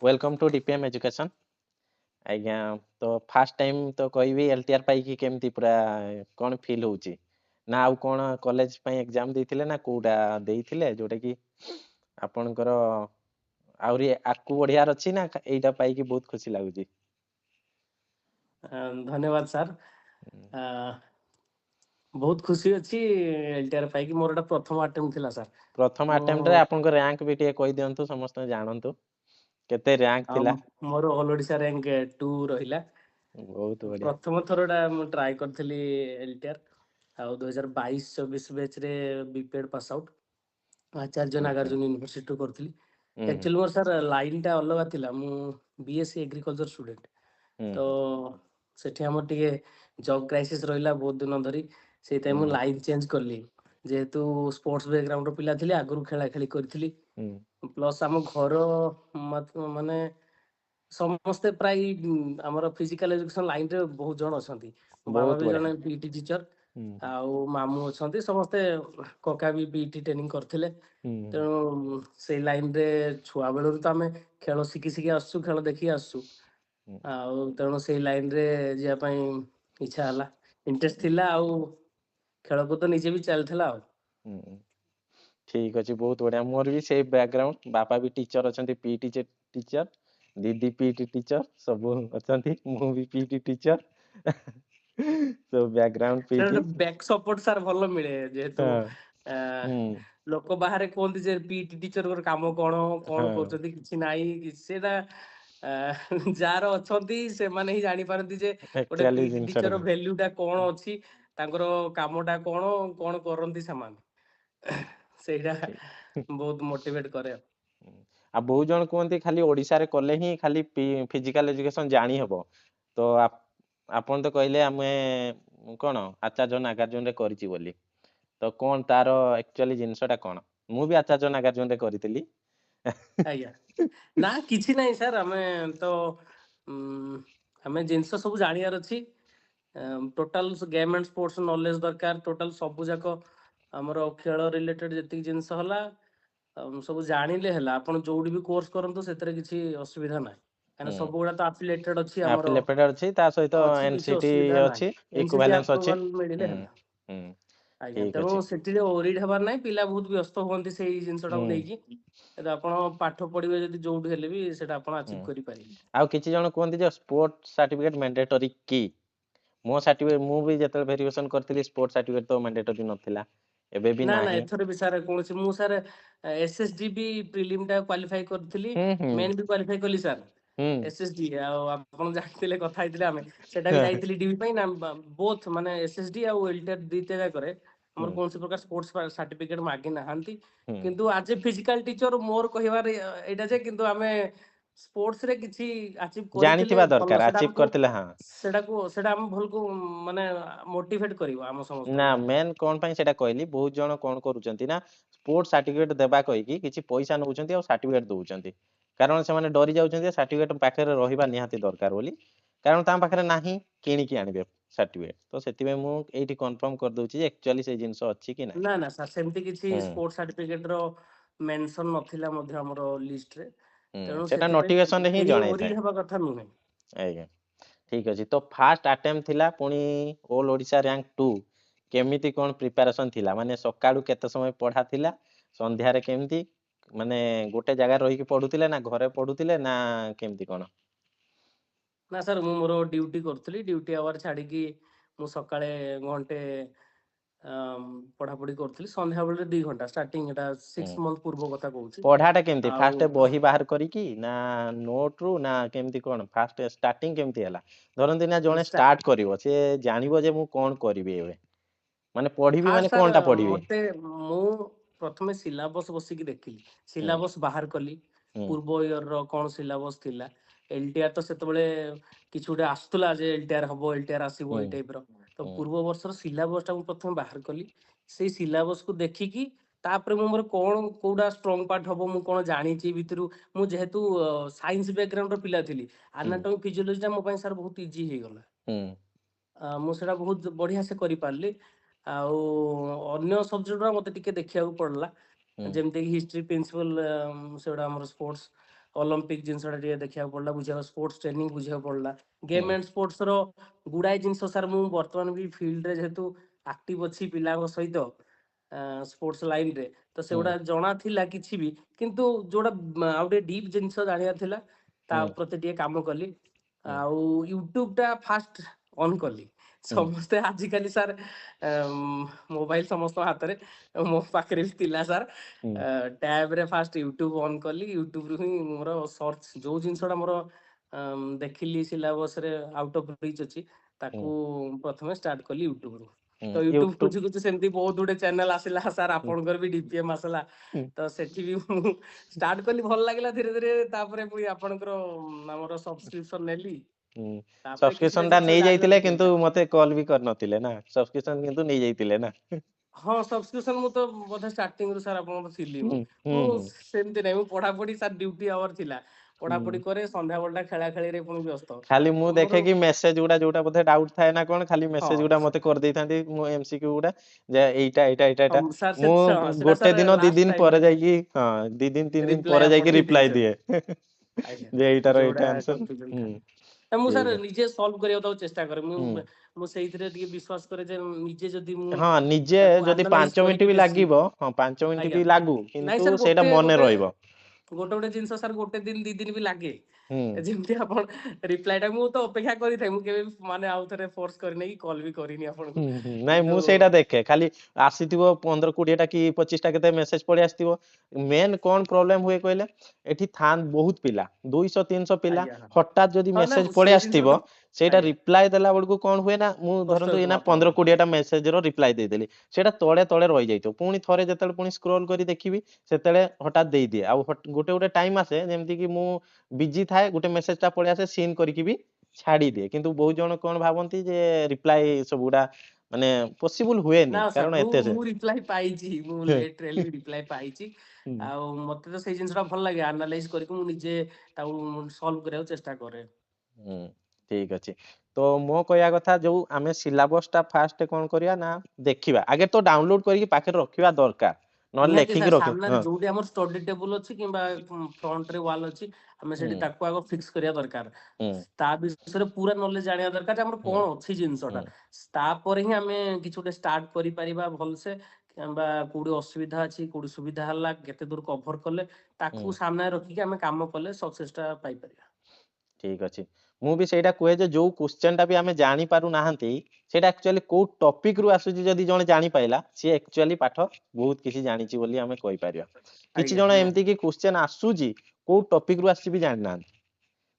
Welcome to DPM education. आज्ञा तो fast time तो कहबी एलटीआर पाई केमती पूरा कौन फील होची ना आउ कौन कॉलेज पाई एग्जाम देथिले ना कोडा देथिले जोटा कि आपनकर आउरी आकु बढ़ियार अछि ना एटा पाई कि बहुत खुशी लागुची। धन्यवाद सर। बहुत खुशी अच्छी एलटीआर पाई कि मोर एटा प्रथम अटेम्प्ट थिला सर। प्रथम अटेम्प्ट रे आपनकर रैंक भी टे कहि दियंतु समस्त जानंतु केते रैंक थिला। मोर ऑल ओडिसा रैंक 2 रहिला। बहुत बढ़िया। प्रथम थरोडा म ट्राई करथली एलटीआर आ 2022-24 बैच रे BPEd pass out Acharya Nagarjuna university करथली। एक्चुअली मोर सर लाइन टा अलग थिला मु बीएससी एग्रीकल्चर स्टूडेंट तो सेठी हमर टिके जॉब क्राइसिस रहिला बहुत दिन धरी से टाइम लाइन चेंज करली जेहेतु स्पोर्ट्स बैकग्राउंड रो पिला थिले आगु खेला खेली करथली प्लस हम घर माने समस्ते प्राय हमर फिजिकल एजुकेशन लाइन रे बहुत जण अछंती बाबा भी जने पीटी टीचर आउ मामू अछंती समस्ते कका भी पीटी ट्रेनिंग करथिले तेणु से लाइन रे छुआ बेलु तो आमे खेल शिखी शिखी आसु खेल देखि आसु आउ तेणु से लाइन रे जिया पई इच्छा हला इंटरेस्ट थिला आउ खेल को तो नीचे भी चलथिला आउ ठीक अछि बहुत बढ़िया। मोर भी से बैकग्राउंड बापा भी टीचर अछंती पीटी टीचर दीदी पीटी टीचर सब अछंती मु भी पीटी टीचर तो background PT back support sir भलो मिले जेहेतु लोक बाहर कोंती जे पीटी टीचर को काम कोन कोन करचंती किछि नाई सेटा जार अछंती से माने ही जानि पारंती जे ओटे पीटी टीचर रो वैल्यू टा कोन अछि तांकर कामटा कोन कोन करंती समान सेटा बहुत मोटिवेट करे। आ बहुत जन कहते खाली ओडिसा रे कले ही खाली फिजिकल एजुकेशन जानी हबो तो आपन तो कहले हमें कोन आचार्य नागार्जुन रे करची बोली तो कोन तारो एक्चुअली जिंसटा कोन मु भी आचार्य नागार्जुन रे करथिली आया ना किछि नै सर हमें तो हमें जिंस सब जानियार अछि total game and sports knowledge दरकार टोटल सब जाको हमरो खेल रिलेटेड जति जिंस हला सब जानिले हला आपण जोडी भी कोर्स करंतु सेतरे किछि असुविधा नै काना सब गुडा तो एफिलिएटेड अछि हमरो एफिलिएटेड अछि ता सहित किछि एनसीटी असुविधा नै अछि एनसीटी इक्विवेलेंस अछि अप्रूवल मिलिले हला आज्ञा ठीक तेणु अछि सेटिरे ओरिड हबार नै पिला बहुत व्यस्त हुଅନ୍ତି सेई जिंसटा को नेकी एदा आपण पाठ पढिबे जदी जोउठी हेले भी सेटा आपण अचीव करि पारिबे। आ किछि जण कोहंती जे स्पोर्ट सर्टिफिकेट मैंडेटरी की मो सर्टिफिकेट मु भी जते वेरिफिकेशन करथिली स्पोर्ट सर्टिफिकेट तो मैंडेटरी नथिला एबे भी ना ना नाही एथरे भी सारे कोनसी मु सर एसएसडी भी प्रीलिम टा क्वालीफाई करथिली मेन भी क्वालीफाई कली सर एसएसडी आपण जानिथिले କଥା ହେଇଥିଲେ ଆମେ सेटा भी जाइथिली डीबी पई ना बोथ माने एसएसडी आ एलटीआर दिते जा करे हमर कोनसी प्रकार स्पोर्ट्स सर्टिफिकेट मागी नाहंती किंतु आज फिजिकल टीचर मोर कहिबार एटा जे किंतु आमे स्पोर्ट्स रे किछि अचीव करिथिले भलो सेटा हम भल को माने मोटिवेट करिवो हम समस्त ना मेन कोन पई सेटा कहली बहुत जण कोन करूचंती ना स्पोर्ट्स सर्टिफिकेट देबा कहि कि किछि पैसा नउचंती और सर्टिफिकेट दउचंती कारण से माने डरी जाउचंती सर्टिफिकेट पाखरे रहिबा निहाती दरकार बोली कारण ता पाखरे नाही किनि कि आनिबे सर्टिफिकेट तो सेति में मु एठी कंफर्म कर दउची एक्चुअली से जिंस अछि कि ना ना सर सेमती किछि स्पोर्ट्स सर्टिफिकेट रो मेंशन नथिला मध्ये हमरो लिस्ट रे तेणु सेटा सेति पे नोटिफिकेशन रे ही केही जणाई ओरिड थाए हबा कथा नुहे आज्ञा ठीक अछि तो फास्ट अटेम्प्ट थिला पुनी ऑल ओडिसा रैंक 2 केमिति कोन प्रिपरेशन थिला माने सकाळू केते समय पढा थिला संध्या रे केमिति माने गोटे जगह रहि के पढुथिले ना घरे पढुथिले ना केमिति कोन ना सर मु मोर ड्यूटी करथली ड्यूटी आवर छाडी की मु सकाळे घंटे पढ़ा पढ़ी करथली संध्या बेले 2 घंटा स्टार्टिंग एटा 6 मंथ पूर्व कथा कहूची पढ़ाटा केमिति फास्ट बही बाहर करी की ना नोट रू ना केमिति कोन फास्ट स्टार्टिंग केमिति हला धरंती ना जणे स्टार्ट करिवो से जानिबो जे मु कोन करिवि एबे माने पढिबि माने कोनटा पढिबि मते मु प्रथमे सिलेबस बसी की देखिली सिलेबस बाहर कली पूर्व ईयर रो कोन सिलेबस थिला एलटीआर तो सेते बेले किछु गुटे आस्तुला जे एलटीआर हबो एलटीआर आसीबो ए टाइप रो तो पूर्व वर्ष रो सिलेबस टा मु प्रथमे बाहर कली सेई सिलेबस को देखिकी तापर मु मोर कोन कोडा स्ट्रांग पार्ट हबो मु कोन जानिची भितरु मु जेहेतु साइंस बैकग्राउंड रो पिला थिली एनाटॉमी फिजियोलॉजी टा मो पई सर बहुत इजी हे गला मु सेटा बहुत बढ़िया से करि पारली आउ अन्य सब्जेक्ट मते टिके देखिया को पड़ला जेमते कि हिस्ट्री प्रिंसिपल सेडा हमर स्पोर्ट्स ଅଲମ୍ପିକ ଜିନିଷଟା ଟିକେ ଦେଖିବାକୁ ପଡିଲା, ବୁଝିବାକୁ ସ୍ପୋର୍ଟସ ଟ୍ରେନିଂ ବୁଝିବାକୁ ପଡିଲା, ହୁଁ ଗେମ୍ ଆଣ୍ଡ ସ୍ପୋର୍ଟସ ର ଗୁଡାଏ ଜିନିଷ ସାର୍ ମୁଁ ବର୍ତ୍ତମାନ ବି ଫିଲ୍ଡରେ ଯେହେତୁ ଆକ୍ଟିଭ ଅଛି ପିଲାଙ୍କ ସହିତ ସ୍ପୋର୍ଟସ ଲାଇନରେ, ତ ହୁଁ ସେଗୁଡା ଜଣା ଥିଲା କିଛି ବି, କିନ୍ତୁ ଯୋଉଟା ଆଉ ଟିକେ ଡିପ୍ ଜିନିଷ ଜାଣିବାର ଥିଲା ତା ହୁଁ ପ୍ରତି ଟିକେ କାମ କଲି। ହୁଁ ଆଉ ୟୁଟ୍ୟୁବ ଟା ଫାଷ୍ଟ ଅନ୍ କଲି। ହୁଁ ସମସ୍ତେ ଆଜିକାଲି ସାର୍ ମୋବାଇଲ ସମସ୍ତଙ୍କ ହାତରେ, ମୋ ପାଖରେ ବି ଥିଲା ସାର୍। ହୁଁ ଟ୍ୟାବ ରେ ଫାଷ୍ଟ ୟୁଟ୍ୟୁବ ଅନ୍ କଲି, ୟୁଟ୍ୟୁବ ରୁ ହିଁ ମୋର ସର୍ଚ୍ଚ ଯୋଉ ଜିନିଷଟା ମୋର ଦେଖିଲି ସିଲାବସ ରେ ଆଉଟ ଅଫ ରିଚ୍ ଅଛି, ହୁଁ ତାକୁ ପ୍ରଥମେ ଷ୍ଟାର୍ଟ କଲି ୟୁଟ୍ୟୁବରୁ। ହୁଁ ତ ୟୁଟ୍ୟୁବ ୟୁଟ୍ୟୁବ ଖୋଜୁ ଖୋଜୁ ସେମିତି ବହୁତ ଗୁଡେ ଚ୍ୟାନେଲ ଆସିଲା ସାର୍, ହୁଁ ଆପଣଙ୍କର ବି ଡିପିଏମ୍ ଆସିଲା। ହୁଁ ତ ସେଠି ବି ମୁଁ ଷ୍ଟାର୍ଟ କଲି, ଭଲ ଲାଗିଲା ଧୀରେ ଧୀରେ, ତାପରେ ପୁଣି ଆପଣଙ୍କର ଆମର ସବସ୍କ୍ରିପସନ ନେଲି, ହୁଁ ତାପରେ କିଛିଟା ସବସ୍କ୍ରିପସନ ଟା ଜିନିଷ ନେଇ ଯାଇଥିଲେ ଜାଣିବାକୁ କିନ୍ତୁ ପଡିଲା। ମତେ କଲ୍ ବି କରିନଥିଲେ ନା, ସବସ୍କ୍ରିପସନ କିନ୍ତୁ ନେଇ ଯାଇଥିଲେ ନା। ହଁ ସବସ୍କ୍ରିପସନ ମୁଁ ତ ବୋଧେ ଷ୍ଟାର୍ଟିଂରୁ ସାର୍ ଆପଣଙ୍କର ଥିଲି, ହୁଁ ହୁଁ ମୁଁ ହୁଁ ସେମିତି ନାହିଁ, ମୁଁ ପଢାପଢି ସାର୍ ଡ୍ୟୁଟି ଆୱାର ଥିଲା, ହୁଁ ପଢାପଢି କରେ, ସନ୍ଧ୍ୟା ବେଳଟା ଖେଳା ଖେଳିରେ ପୁଣି ବ୍ୟସ୍ତ। ଖାଲି ମୁଁ ତ ଦେଖେ ମୋର କି ମେସେଜ ଗୁଡା ଯୋଉଟା ବୋଧେ ଡାଉଟ ଥାଏ ନା କଣ, ଖାଲି ହଁ ମେସେଜ ଗୁଡା ମତେ କରିଦେଇଥାନ୍ତି ମୋ ଏମସିକ୍ୟୁ ଗୁଡା, ଯେ ଏଇଟା ସାର୍ ମୁଁ ସେଟା ଗୋଟେ ସାର୍ ଦିନ ଦି ଲାଷ୍ଟ ଦିନ ପରେ ଟାଇମରେ ଯାଇକି, ହଁ 2 ଦିନ 3 ଦିନ ରିପ୍ଲାଏ ପରେ ଆପଣ ଯାଇକି ହିଁ ରିପ୍ଲାଏ ଦେଇଛନ୍ତି। ଦିଏ। ଆଜ୍ଞା, ଯେ ଏଇଟାର ଯୋଉଟା ଏଇଟା ଆନ୍ସର। କନଫ୍ୟୁଜନ ହୁଁ ଥାଏ। ମୁଁ ସାର୍ ଠିକ ଅଛି। ନିଜେ ସଲ୍ଭ କରିବାକୁ ତାକୁ ଚେଷ୍ଟା କରେ, ହୁଁ ମୁଁ ସେଇଥିରେ ଟିକେ ବିଶ୍ୱାସ କରେ ଯେ ନିଜେ ଯଦି ମୁଁ ହଁ ନିଜେ ତାକୁ ଯଦି ଆନାଲାଇଜ 5 ମିନିଟ କରିକି ବି ବେଶୀ, ଲାଗିବ, ହଁ 5 ମିନିଟ ଆଜ୍ଞା ବି ଲାଗୁ, ନାଇଁ କିନ୍ତୁ ସାର୍ ସେଇଟା ଗୋଟେ ମନେ ଗୋଟେ ରହିବ। ଗୋଟେ ଗୋଟେ ଜିନିଷ ସାର୍ ଗୋଟେ ଦିନ ଦି ଦିନ ବି ଲାଗେ, ହୁଁ ଯେମିତି ଆପଣ ରିପ୍ଲାଏ ଟା, ମୁଁ ତ ଅପେକ୍ଷା କରିଥାଏ, ମୁଁ କେବେ ମାନେ ଆଉ ଥରେ ଫୋର୍ସ କରିନି କି କଲ୍ ବି କରିନି ଆପଣଙ୍କୁ, ନାଇଁ କିନ୍ତୁ ମୁଁ ସେଇଟା ଦେଖେ, ଖାଲି ଆସିଥିବ 15 20ଟା କି 25ଟା କେତେ ମେସେଜ ପଳେଇ ଆସିଥିବ। ମେନ୍ କଣ ପ୍ରୋବ୍ଲେମ ହୁଏ କହିଲେ, ଏଠି ଥାନ୍ତି ବହୁତ ପିଲା, 200 300 ପିଲା, ଆଜ୍ଞା ହଁ ହଠାତ୍ ଯଦି ହଁ ନା ମେସେଜ ପଳେଇ ସେଇ ଆସିଥିବ, ଜିନିଷଟା ସେଇଟା ଆଜ୍ଞା ରିପ୍ଲାଏ ଦେଲା ବେଳକୁ କଣ ହୁଏ ନା, ମୁଁ କଷ୍ଟ ଧରନ୍ତୁ ହେଉଥିବ ଏଇନା ଆପଣଙ୍କୁ। 15 20ଟା ମେସେଜ ର ରିପ୍ଲାଏ ଦେଇଦେଲି, ସେଇଟା ତଳେ ତଳେ ରହିଯାଇଥିବ, ପୁଣି ଥରେ ଯେତେବେଳେ ପୁଣି ସ୍କ୍ରୋଲ କରି ଦେଖିବି, ସେତେବେଳେ ହଠାତ୍ ଦେଇଦିଏ। ଆଉ ଗୋଟେ ଗୋଟେ ଟାଇମ ଆସେ ଯେମିତି କି ମୁଁ ବିଜି ଥାଏ, ଗୋଟେ ମେସେଜ ଟା ପଳେଇ ଆସେ, ସିନ୍ କରିକି ବି ଛାଡିଦିଏ, କିନ୍ତୁ ବହୁତ ଜଣ କଣ ଭାବନ୍ତି ଯେ ରିପ୍ଲାଏ ସବୁଗୁଡା ମାନେ ପସିବୁଲ ହୁଏନି, ନା ସାର୍ କାରଣ ମୁଁ ଏତେ ସେ ମୁଁ ରିପ୍ଲାଏ ପାଇଛି, ମୁଁ ହୁଁ ଲେଟରେ ହେଲେ ବି ରିପ୍ଲାଏ ପାଇଛି। ଆଉ ମତେ ତ ସେଇ ଜିନିଷଟା ଭଲ ଲାଗେ, ଆନାଲାଇଜ କରିକି ମୁଁ ନିଜେ ତାକୁ ସଲ୍ଭ କରିବାକୁ ଚେଷ୍ଟା କରେ। ହୁଁ ଠିକ ଅଛି। ତ ମୋ କହିବା କଥା, ଯୋଉ ଆମେ ସିଲାବସ ଟା ଫାଷ୍ଟ କଣ କରିବା ନା, ଦେଖିବା ଆଗେ ତ ଡାଉନଲୋଡ କରିକି ପାଖରେ ରଖିବା ଦରକାର, ନହେଲେ ନିହାତି ଲେଖିକି ସାର୍, ରଖିବା। ସାମ୍ନାରେ ହଁ ଯୋଉଠି ଆମର ଷ୍ଟଡି ଟେବୁଲ ଅଛି କିମ୍ବା ଫ୍ରଣ୍ଟ ରେ ୱାଲ ଅଛି, ଆମେ ହୁଁ ସେଠି ତାକୁ ଆଗ ଫିକ୍ସ କରିବା ଦରକାର। ହୁଁ ତା ବିଷୟରେ ପୁରା ନଲେଜ ଜାଣିବା ଦରକାର ଯେ ଆମର ହୁଁ କଣ ଅଛି ଜିନିଷଟା, ହୁଁ ତାପରେ ହିଁ ଆମେ କିଛି ଗୋଟେ ଷ୍ଟାର୍ଟ କରିପାରିବା ଭଲସେ, କିମ୍ବା କୋଉଠି ଅସୁବିଧା ଅଛି, କୋଉଠି ସୁବିଧା ହେଲା, କେତେ ଦୂର କଭର କଲେ, ହୁଁ ତାକୁ ସାମ୍ନାରେ ରଖିକି ଆମେ କାମ କଲେ ସକ୍ସେସ ଟା ପାଇପାରିବା। ଠିକ ଅଛି। ମୁଁ ବି ସେଇଟା କୁହେ ଯେ, ଯୋଉ କୋଶ୍ଚେନ ଟା ବି ଆମେ ଜାଣି ପାରୁନାହାନ୍ତି, ସେଇଟା ଆକ୍ଚୁଆଲି କୋଉ ଟପିକ ରୁ ଆସୁଛି, ଯଦି ଜଣେ ଜାଣିପାଇଲା, ସିଏ ଆକ୍ଚୁଆଲି ପାଠ ବହୁତ କିଛି ଜାଣିଛି ବୋଲି ଆମେ କହିପାରିବା। କିଛି ଆଜ୍ଞା ଜଣ ନିହାତି ଏମିତି କି କୋଶ୍ଚେନ ଆସୁଛି, କୋଉ ଟପିକ ରୁ ଆସିଛି ବି ଜାଣିନାହାନ୍ତି,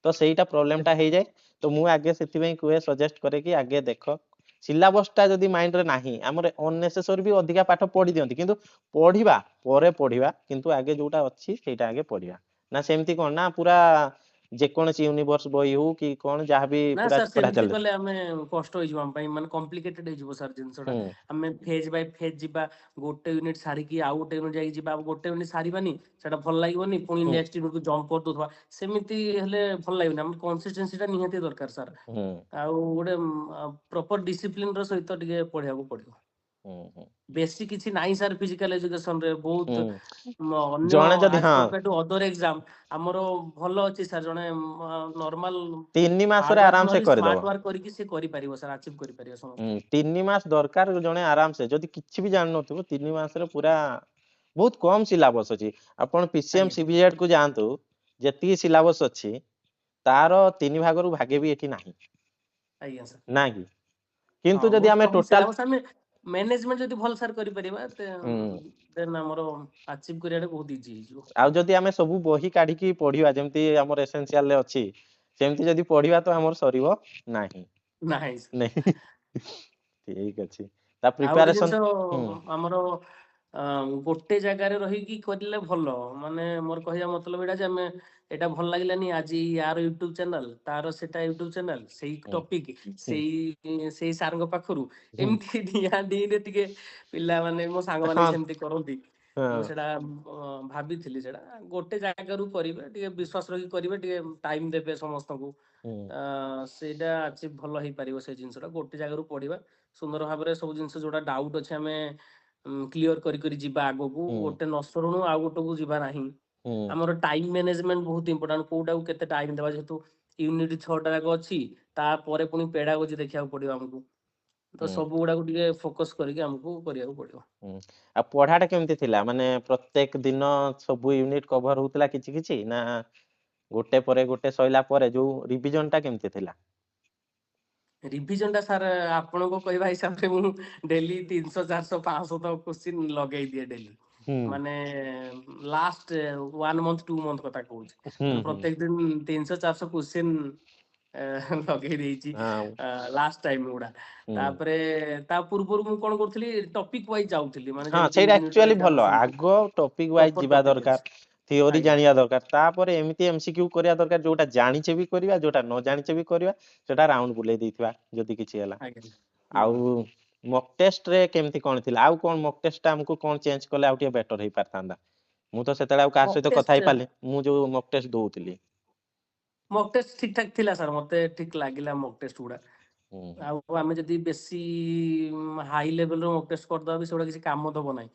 ତ ସେଇଟା ପ୍ରୋବ୍ଲେମ ଟା ହେଇଯାଏ। ତ ମୁଁ ଆଗେ ସେଥିପାଇଁ କୁହେ, ସଜେଷ୍ଟ କରେ କି ଆଗେ ଦେଖ ସିଲାବସ ଟା ଯଦି ମାଇଣ୍ଡରେ ନାହିଁ, ଆମର ଅନନେସେସରୀ ବି ଅଧିକା ପାଠ ପଢି ଦିଅନ୍ତି, କିନ୍ତୁ ପଢିବା ପରେ ପଢିବା, କିନ୍ତୁ ଆଗେ ଯୋଉଟା ଅଛି ସେଇଟା ଆଗେ ପଢିବା। ନା ସେମିତି କଣ ନା ପୁରା ଯେକୌଣସି ୟୁନିଭର୍ସ ବହି ହଉ କି କଣ, ଯାହାବି ନା ପୁରା ସାର୍ ପଢା ସେମିତି ଚାଲେ। କଲେ ଆମେ କଷ୍ଟ ହେଇଯିବ ଆମ ପାଇଁ, ମାନେ କମ୍ପ୍ଲିକେଟେଡ ହେଇଯିବ ସାର୍ ଜିନିଷଟା। ହୁଁ ଆମେ ଫେଜ ବାଇ ଫେଜ ଯିବା, ଗୋଟେ ୟୁନିଟ୍ ସାରିକି ଆଉ ଗୋଟେ ୟୁନିଟ୍ ଯାଇକି ଯିବା, ଆଉ ଗୋଟେ ୟୁନିଟ୍ ସାରିବାନି, ସେଟା ଭଲ ଲାଗିବନି, ପୁଣି ହୁଁ ନେକ୍ସଟ ୟୁନିଟ୍ କୁ ଜମ୍ପ କରିଦଉଥିବା, ସେମିତି ହେଲେ ଭଲ ଲାଗିବନି। ଆମର କନସିଷ୍ଟେନ୍ସି ଟା ନିହାତି ଦରକାର ସାର୍। ହୁଁ ଆଉ ଗୋଟେ ପ୍ରପର ଡିସିପ୍ଲିନ ର ସହିତ ଟିକେ ପଢିବାକୁ ପଡିବ। ହୁଁ ହୁଁ ବେଶୀ କିଛି ନାହିଁ ସାର୍ ଫିଜିକାଲ ଏଜୁକେସନ ରେ, ବହୁତ ହୁଁ ଅନ୍ୟ ଜଣେ ଯଦି ଆଜ ହଁ କମ୍ପେୟାର ଟୁ ଅଦର ଏକ୍ସାମ ଆମର ଭଲ ଅଛି ସାର୍। ଜଣେ ନର୍ମାଲ 3 ମାସରେ ହାର୍ଡ ୱାର୍କ ଆରାମ ସେ ନହେଲେ କରିଦବ। ସ୍ମାର୍ଟ ୱାର୍କ କରିକି ସେ କରିପାରିବ ସାର୍, ଆଚିଭ୍ କରିପାରିବ ସମସ୍ତେ। 3 ମାସ ଦରକାର, ଜଣେ ଆରାମସେ ଯଦି କିଛି ବି ଜାଣିନଥିବ 3 ମାସରେ ପୁରା ବହୁତ କମ ସିଲାବସ ଅଛି। ଆପଣ ପିସିଏମ ଆଜ୍ଞା ସିବିଜେଡ କୁ ଯାଆନ୍ତୁ, ଯେତିକି ସିଲାବସ ଅଛି, ତାର 3 ଭାଗରୁ ଭାଗେ ବି ଏଠି ନାହିଁ। ଆଜ୍ଞା ସାର୍। ନା କି? ହଁ କିନ୍ତୁ ଯଦି ବହୁତ ଆମେ କମ ଟୋଟାଲ ସିଲାବସ, ଆମେ ମ୍ୟାନେଜମେଣ୍ଟ ଯଦି ଭଲ ସାର୍ କରିପାରିବା, ହୁଁ ଦେନ୍ ଆମର ଆଚିଭ୍ କରିବାଟା ବହୁତ ଇଜି ହେଇଯିବ। ଆଉ ଯଦି ଆମେ ସବୁ ବହି କାଢିକି ପଢିବା, ଯେମିତି ଆମର ଏସେନ୍ସିଆଲ ରେ ଅଛି, ସେମିତି ଯଦି ପଢିବା ତ ଆମର ସରିବ ନାହିଁ। ନାହିଁ ସାର୍। ନାଇଁ ଠିକ ଅଛି। ତା ଆଉ ଗୋଟେ ପ୍ରିପାରେସନ ଜିନିଷ ହୁଁ ଆମର ଗୋଟେ ଜାଗାରେ ରହିକି କରିଲେ ଭଲ, ମାନେ ମୋର କହିବା ମତଲବ ଏଇଟା ଯେ ଆମେ ଏଇଟା ଭଲ ଲାଗିଲାନି ଆଜି ୟାର ୟୁଟ୍ୟୁବ ଚ୍ୟାନେଲ, ତାର ସେଟା ୟୁଟ୍ୟୁବ ଚ୍ୟାନେଲ, ସେଇ ହୁଁ ଟପିକ ହୁଁ ସେଇ ସାରଙ୍କ ପାଖରୁ, ହୁଁ ଏମିତି ଡିଆଁ ଡିଁ ରେ ଟିକେ ପିଲାମାନେ ମୋ ସାଙ୍ଗମାନେ ହଁ ବି ସେମିତି କରନ୍ତି। ମୁଁ ହଁ ସେଟା ଭାବିଥିଲି, ସେଟା ଗୋଟେ ଜାଗାରୁ କରିବେ, ଟିକେ ବିଶ୍ୱାସ ରଖି କରିବେ, ଟିକେ ଟାଇମ ଦେବେ ସମସ୍ତଙ୍କୁ, ହୁଁ ସେଇଟା ଆଚିଭ୍ ଭଲ ହେଇପାରିବ। ସେଇ ଜିନିଷଟା ଗୋଟେ ଜାଗାରୁ ପଢିବା, ସୁନ୍ଦର ଭାବରେ ସବୁ ଜିନିଷ ଯୋଉଟା ଡାଉଟ୍ ଅଛି ଆମେ କ୍ଲିୟର କରି କରି ଯିବା ଆଗକୁ, ହୁଁ ଗୋଟେ ନ ଶୁଣୁ ଆଉ ଗୋଟେକୁ ଯିବା ନାହିଁ। ହୁଁ ଆମର ଟାଇମ ମ୍ୟାନେଜମେଣ୍ଟ ବହୁତ ଇମ୍ପୋର୍ଟାଣ୍ଟ, କୋଉଟାକୁ କେତେ ଟାଇମ ଦେବା, ଯେହେତୁ ୟୁନିଟ୍ 6ଟା ଯାକ ଅଛି, ତାପରେ ପୁଣି ପେଡାଗୋଜି ଦେଖିବାକୁ ପଡିବ ଆମକୁ, ତ ହୁଁ ସବୁ ଗୁଡାକୁ ଟିକେ ଫୋକସ କରିକି ଆମକୁ କରିବାକୁ ପଡିବ। ହୁଁ। ଆଉ ପଢାଟା କେମିତି ଥିଲା, ମାନେ ପ୍ରତ୍ୟେକ ଦିନ ସବୁ ୟୁନିଟ କଭର ହଉଥିଲା କିଛି କିଛି, ନା ଗୋଟେ ପରେ ଗୋଟେ ସଇଲା ପରେ ଯୋଉ ରିଭିଜନ ଟା କେମିତି ଥିଲା? ରିଭିଜନ ଟା ସାର୍ ଆପଣଙ୍କ କହିବା ହିସାବରେ ମୁଁ ଡେଲି 300 400 500 ତ କୋଶ୍ଚିନ୍ ଲଗେଇ ଦିଏ ଡେଲି, ହୁଁ ମାନେ ଲାଷ୍ଟ 1 month 2 month କଥା କହୁଛି, ହୁଁ ମାନେ ହୁଁ ପ୍ରତ୍ୟେକ ଦିନ 300 400 କୋଶ୍ଚିନ୍ ଲଗେଇ ଦେଇଛି ହଁ ଲାଷ୍ଟ ଟାଇମ ଗୁଡା। ହୁଁ ତାପରେ ତା ପୂର୍ବରୁ ମୁଁ କଣ କରୁଥିଲି, ଟପିକ ୱାଇଜ ଯାଉଥିଲି, ମାନେ ହଁ ଯେମିତି ସେଇଟା ୟୁନିଟ ଆକ୍ଚୁଆଲି ୱାଇଜ ଭଲ, ଯାଉଛି ସେମିତି ଆଗ ଟପିକ ୱାଇଜ ପ୍ରପର ଯିବା ଟପିକ ୱାଇଜ। ଦରକାର, ଥିଓରି ଆଜ୍ଞା ଜାଣିବା ଦରକାର, ତାପରେ ଏମିତି ଏମସିକ୍ୟୁ କରିବା ଦରକାର, ଯୋଉଟା ଜାଣିଛେ ବି କରିବା, ଯୋଉଟା ନ ଜାଣିଛେ ବି କରିବା, ସେଟା ରାଉଣ୍ଡ ବୁଲେଇ ଦେଇଥିବା ଯଦି କିଛି ହେଲା। ଆଜ୍ଞା। ହୁଁ। ଆଉ ମକ୍ ଟେଷ୍ଟ ରେ କେମିତି କଣ ଥିଲା, ଆଉ କଣ ମକ୍ ଟେଷ୍ଟ ଟା ଆମକୁ କଣ ଚେଞ୍ଜ କଲେ ଆଉ ଟିକେ ବେଟର ହେଇପାରିଥାନ୍ତା? ମୁଁ ତ ସେତେବେଳେ ଆଉ କାହା ମକ୍ ସହିତ କଥା ଟେଷ୍ଟ ହେଇପାରିଲି, ମୁଁ ଯୋଉ ମକ୍ ଟେଷ୍ଟ ଦଉଥିଲି। ମକ୍ ଟେଷ୍ଟ ଠିକ ଠାକ ଥିଲା ସାର୍, ମତେ ଠିକ ଲାଗିଲା ମକ୍ ଟେଷ୍ଟ ଗୁଡା। ହୁଁ ଆଉ ଆମେ ଯଦି ବେଶୀ ହାଇ ଲେଭେଲର ମକ୍ ଟେଷ୍ଟ କରିଦବା ବି ସେଗୁଡା କିଛି କାମ ଦବ ନାହିଁ।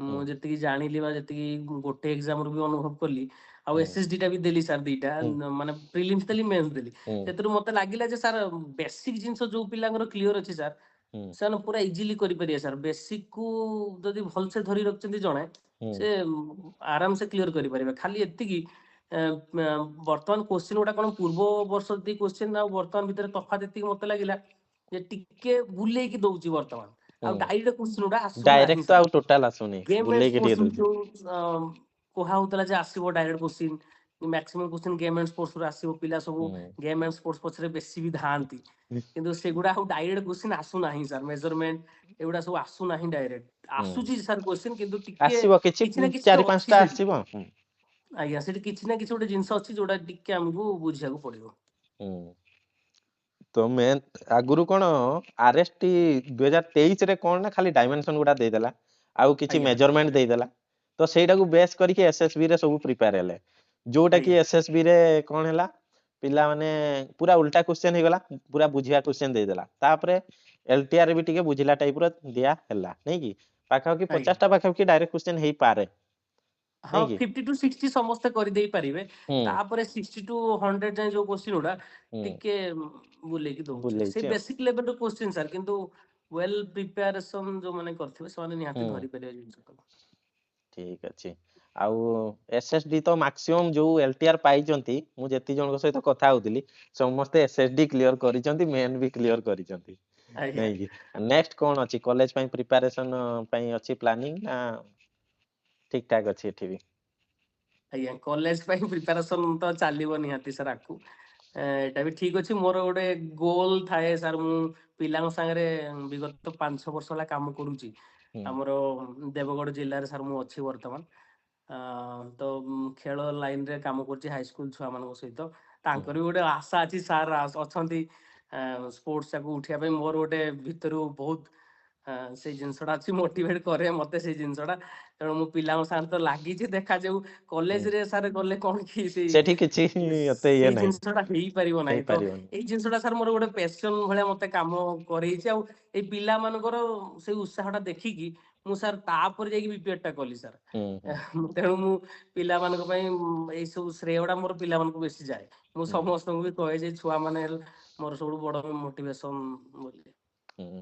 ହୁଁ ମୁଁ ଯେତିକି ଜାଣିଲି ବା ଯେତିକି ଗୋଟେ ଏକ୍ସାମ ରୁ ବି ଅନୁଭବ କଲି, ଆଉ ହୁଁ ଏସଏସଡି ଟା ବି ଦେଲି ସାର୍ ଦିଟା, ହୁଁ ମାନେ ପ୍ରିଲିମ୍ସ ଦେଲି ମେନ୍ସ ଦେଲି, ହୁଁ ସେଥିରୁ ମତେ ଲାଗିଲା ଯେ ସାର୍ ବେସିକ ଜିନିଷ ଯୋଉ ପିଲାଙ୍କର କ୍ଲିୟର ଅଛି ସାର୍, ହୁଁ ସେମାନେ ପୁରା ଇଜିଲି କରିପାରିବେ ସାର୍। ବେସିକ କୁ ଯଦି ଭଲସେ ଧରି ରଖିଛନ୍ତି ଜଣେ, ହୁଁ ସେ ଆରାମ ସେ କ୍ଲିୟର କରିପାରିବେ। ଖାଲି ଏତିକି ବର୍ତ୍ତମାନ କୋଶ୍ଚିନ୍ ଗୁଡା କଣ ପୂର୍ବ ବର୍ଷ ଯେତିକି କୋଶ୍ଚିନ୍ ଆଉ ବର୍ତ୍ତମାନ ଭିତରେ ତଫାତ୍ ଏତିକି ମତେ ଲାଗିଲା ଯେ ଟିକେ ବୁଲେଇକି ଦଉଛି ବର୍ତ୍ତମାନ, ଆଉ ହୁଁ ଡାଇରେକ୍ଟ କୋଶ୍ଚିନ୍ ଗୁଡା ଆସୁନାହିଁ ଡାଇରେକ୍ଟ ତ ସାର୍। ଆଉ ଟୋଟାଲ ଆସୁନି, ଗେମ୍ ଏଣ୍ଡ ବୁଲେଇକି ଟିକେ ସ୍ପୋର୍ଟସ ଦଉଛି। ଯୋଉ କୁହା ହଉଥିଲା ଯେ ଆସିବ direct question, maximum question game and sports ରୁ ଆସିବ, ପିଲା ସବୁ ହୁଁ ଗେମ୍ ଏଣ୍ଡ ସ୍ପୋର୍ଟସ ପଛରେ ବେଶୀ ବି ଧାଆନ୍ତି, କିନ୍ତୁ ସେଗୁଡା ଆଉ ଡାଇରେକ୍ଟ କୋଶ୍ଚିନ୍ ଆସୁନାହିଁ ସାର୍। ମେଜରମେଣ୍ଟ ଏଗୁଡା ସବୁ ଆସୁନାହିଁ ଡାଇରେକ୍ଟ, ହୁଁ ଆସୁଛି ସାର୍ କୋଶ୍ଚିନ୍, କିନ୍ତୁ ଟିକେ ଆସିବ କିଛି ନା କିଛି ଚାରି ଅଛି ପାଞ୍ଚଟା ସେଠି। ଆସିବ। ହୁଁ ଆଜ୍ଞା, ସେଠି କିଛି ନା କିଛି ଗୋଟେ ଜିନିଷ ଅଛି ଯୋଉଟା ଟିକେ ଆମକୁ ବୁଝିବାକୁ ପଡିବ। ହୁଁ। ତ ମେନ୍ ଆଗରୁ କଣ ଆରଏସଟି 2023 ରେ କଣ ନା ଖାଲି ଡାଇମେନସନ ଗୁଡା ଦେଇଦେଲା, ଆଉ କିଛି ଆଜ୍ଞା ମେଜରମେଣ୍ଟ ଦେଇଦେଲା, ତ ସେଇଟାକୁ ବେସ୍ କରିକି ଏସଏସବି ରେ ସବୁ ପ୍ରିପେୟାର ହେଲେ, ଯୋଉଟା କି ଆଜ୍ଞା ଏସଏସବି ରେ କଣ ହେଲା, ପିଲାମାନେ ପୁରା ଉଲ୍ଟା କ୍ୱେଶ୍ଚନ ହେଇଗଲା, ପୁରା ବୁଝିବା କ୍ୱେଶ୍ଚନ ଦେଇଦେଲା, ତାପରେ ଏଲଟିଆର ବି ଟିକେ ବୁଝିଲା ଟାଇପ ର ଦିଆ ହେଲା, ନାଇଁ କି ପାଖାପାଖି ଆଜ୍ଞା। 50ଟା ପାଖାପାଖି ଡାଇରେକ୍ଟ କ୍ୱେଶ୍ଚନ ହେଇପାରେ, ହଁ, ନାଇଁ କି? 50 to 60 ସମସ୍ତେ କରିଦେଇ ପାରିବେ, ହୁଁ ତାପରେ 60 to 100 ଯାଏଁ ଯୋଉ କୋଶ୍ଚିନ୍ ଗୁଡା ହୁଁ ଟିକେ ବୁଲେଇକି ଦଉଛି, ବୁଲେଇଛି ସେଇ ଆଉ। ବେସିକ ଲେଭେଲ ର କୋଶ୍ଚିନ୍ ସାର୍, କିନ୍ତୁ ୱେଲ ପ୍ରିପାରେସନ ଯୋଉମାନେ କରିଥିବେ ସେମାନେ ହୁଁ ନିହାତି ଧରି ପାରିବେ ଜିନିଷଟାକୁ। ଠିକ ଅଛି। ଆଉ ଏସଏସଡି ତ ମାକ୍ସିମମ୍ ଯୋଉ ଏଲଟିଆର ପାଇଛନ୍ତି, ମୁଁ ଯେତିକି ଜଣଙ୍କ ସହିତ କଥା ହଉଥିଲି, ସମସ୍ତେ ଏସଏସଡି କ୍ଲିୟର କରିଛନ୍ତି, ମେନ୍ ବି କ୍ଲିୟର କରିଛନ୍ତି, ଆଜ୍ଞା। ନାଇଁ କି? ନେକ୍ସଟ କଣ ଅଛି କଲେଜ ପାଇଁ ପ୍ରିପାରେସନ ପାଇଁ ଅଛି ପ୍ଲାନିଂ, ନା ଠିକ ଠାକ ଅଛି ଏଠି ବି? ଆଜ୍ଞା, କଲେଜ ପାଇଁ ପ୍ରିପାରେସନ ତ ଚାଲିବ ନିହାତି ସାର୍ ଆଗକୁ। ଏଇଟା ବି ଠିକ ଅଛି, ମୋର ଗୋଟେ ଗୋଲ ଥାଏ ସାର୍, ମୁଁ ପିଲାଙ୍କ ସାଙ୍ଗରେ ବିଗତ 5 6 ବର୍ଷ ହେଲା କାମ କରୁଛି। ହୁଁ ଆମର ଦେବଗଡ଼ ଜିଲ୍ଲାରେ ସାର୍ ମୁଁ ଅଛି ବର୍ତ୍ତମାନ। ତ ଖେଳ ଲାଇନରେ କାମ କରୁଛି ହାଇସ୍କୁଲ ଛୁଆ ମାନଙ୍କ ସହିତ, ହୁଁ ତାଙ୍କର ବି ଗୋଟେ ଆଶା ଅଛି ସାର୍ ଅଛନ୍ତି ସ୍ପୋର୍ଟସ ଟାକୁ ଉଠିବା ପାଇଁ, ମୋର ଗୋଟେ ଭିତରୁ ବହୁତ ସେଇ ଜିନିଷଟା ଅଛି, ମୋଟିଭେଟ କରେ ମତେ ସେଇ ଜିନିଷଟା, ତେଣୁ ମୁଁ ପିଲାଙ୍କ ସାଙ୍ଗରେ ତ ଲାଗିଛି, ଦେଖାଯାଉ ହୁଁ କଲେଜରେ ସାର୍ ଗଲେ କଣ କି ସେଠି କିଛି ଏତେ ଇଏ ସେଇ ନାହିଁ, ଜିନିଷଟା ହେଇପାରିବ ନାହିଁ, ତ ହେଇପାରିବନି। ଏଇ ଜିନିଷଟା ସାର୍ ମୋର ଗୋଟେ ପ୍ୟାସନ ଭଳିଆ ମତେ କାମ କରେଇଛି, ଆଉ ଏଇ ପିଲାମାନଙ୍କର ସେଇ ଉତ୍ସାହ ଟା ଦେଖିକି ମୁଁ ସାର୍ ତାପରେ ଯାଇକି ବିପିଏଡ ଟା କଲି ସାର୍। ହୁଁ ହୁଁ ତେଣୁ ମୁଁ ପିଲାମାନଙ୍କ ପାଇଁ ଏଇ ସବୁ ଶ୍ରେୟ ଟା ମୋର ପିଲାମାନଙ୍କୁ ବେଶୀ ଯାଏ। ମୁଁ ହୁଁ ସମସ୍ତଙ୍କୁ ବି କହେ ଯେ ଛୁଆ ମାନେ ହେଲେ ମୋର ସବୁଠୁ ବଡ ମୋଟିଭେସନ ବୋଲି। ହୁଁ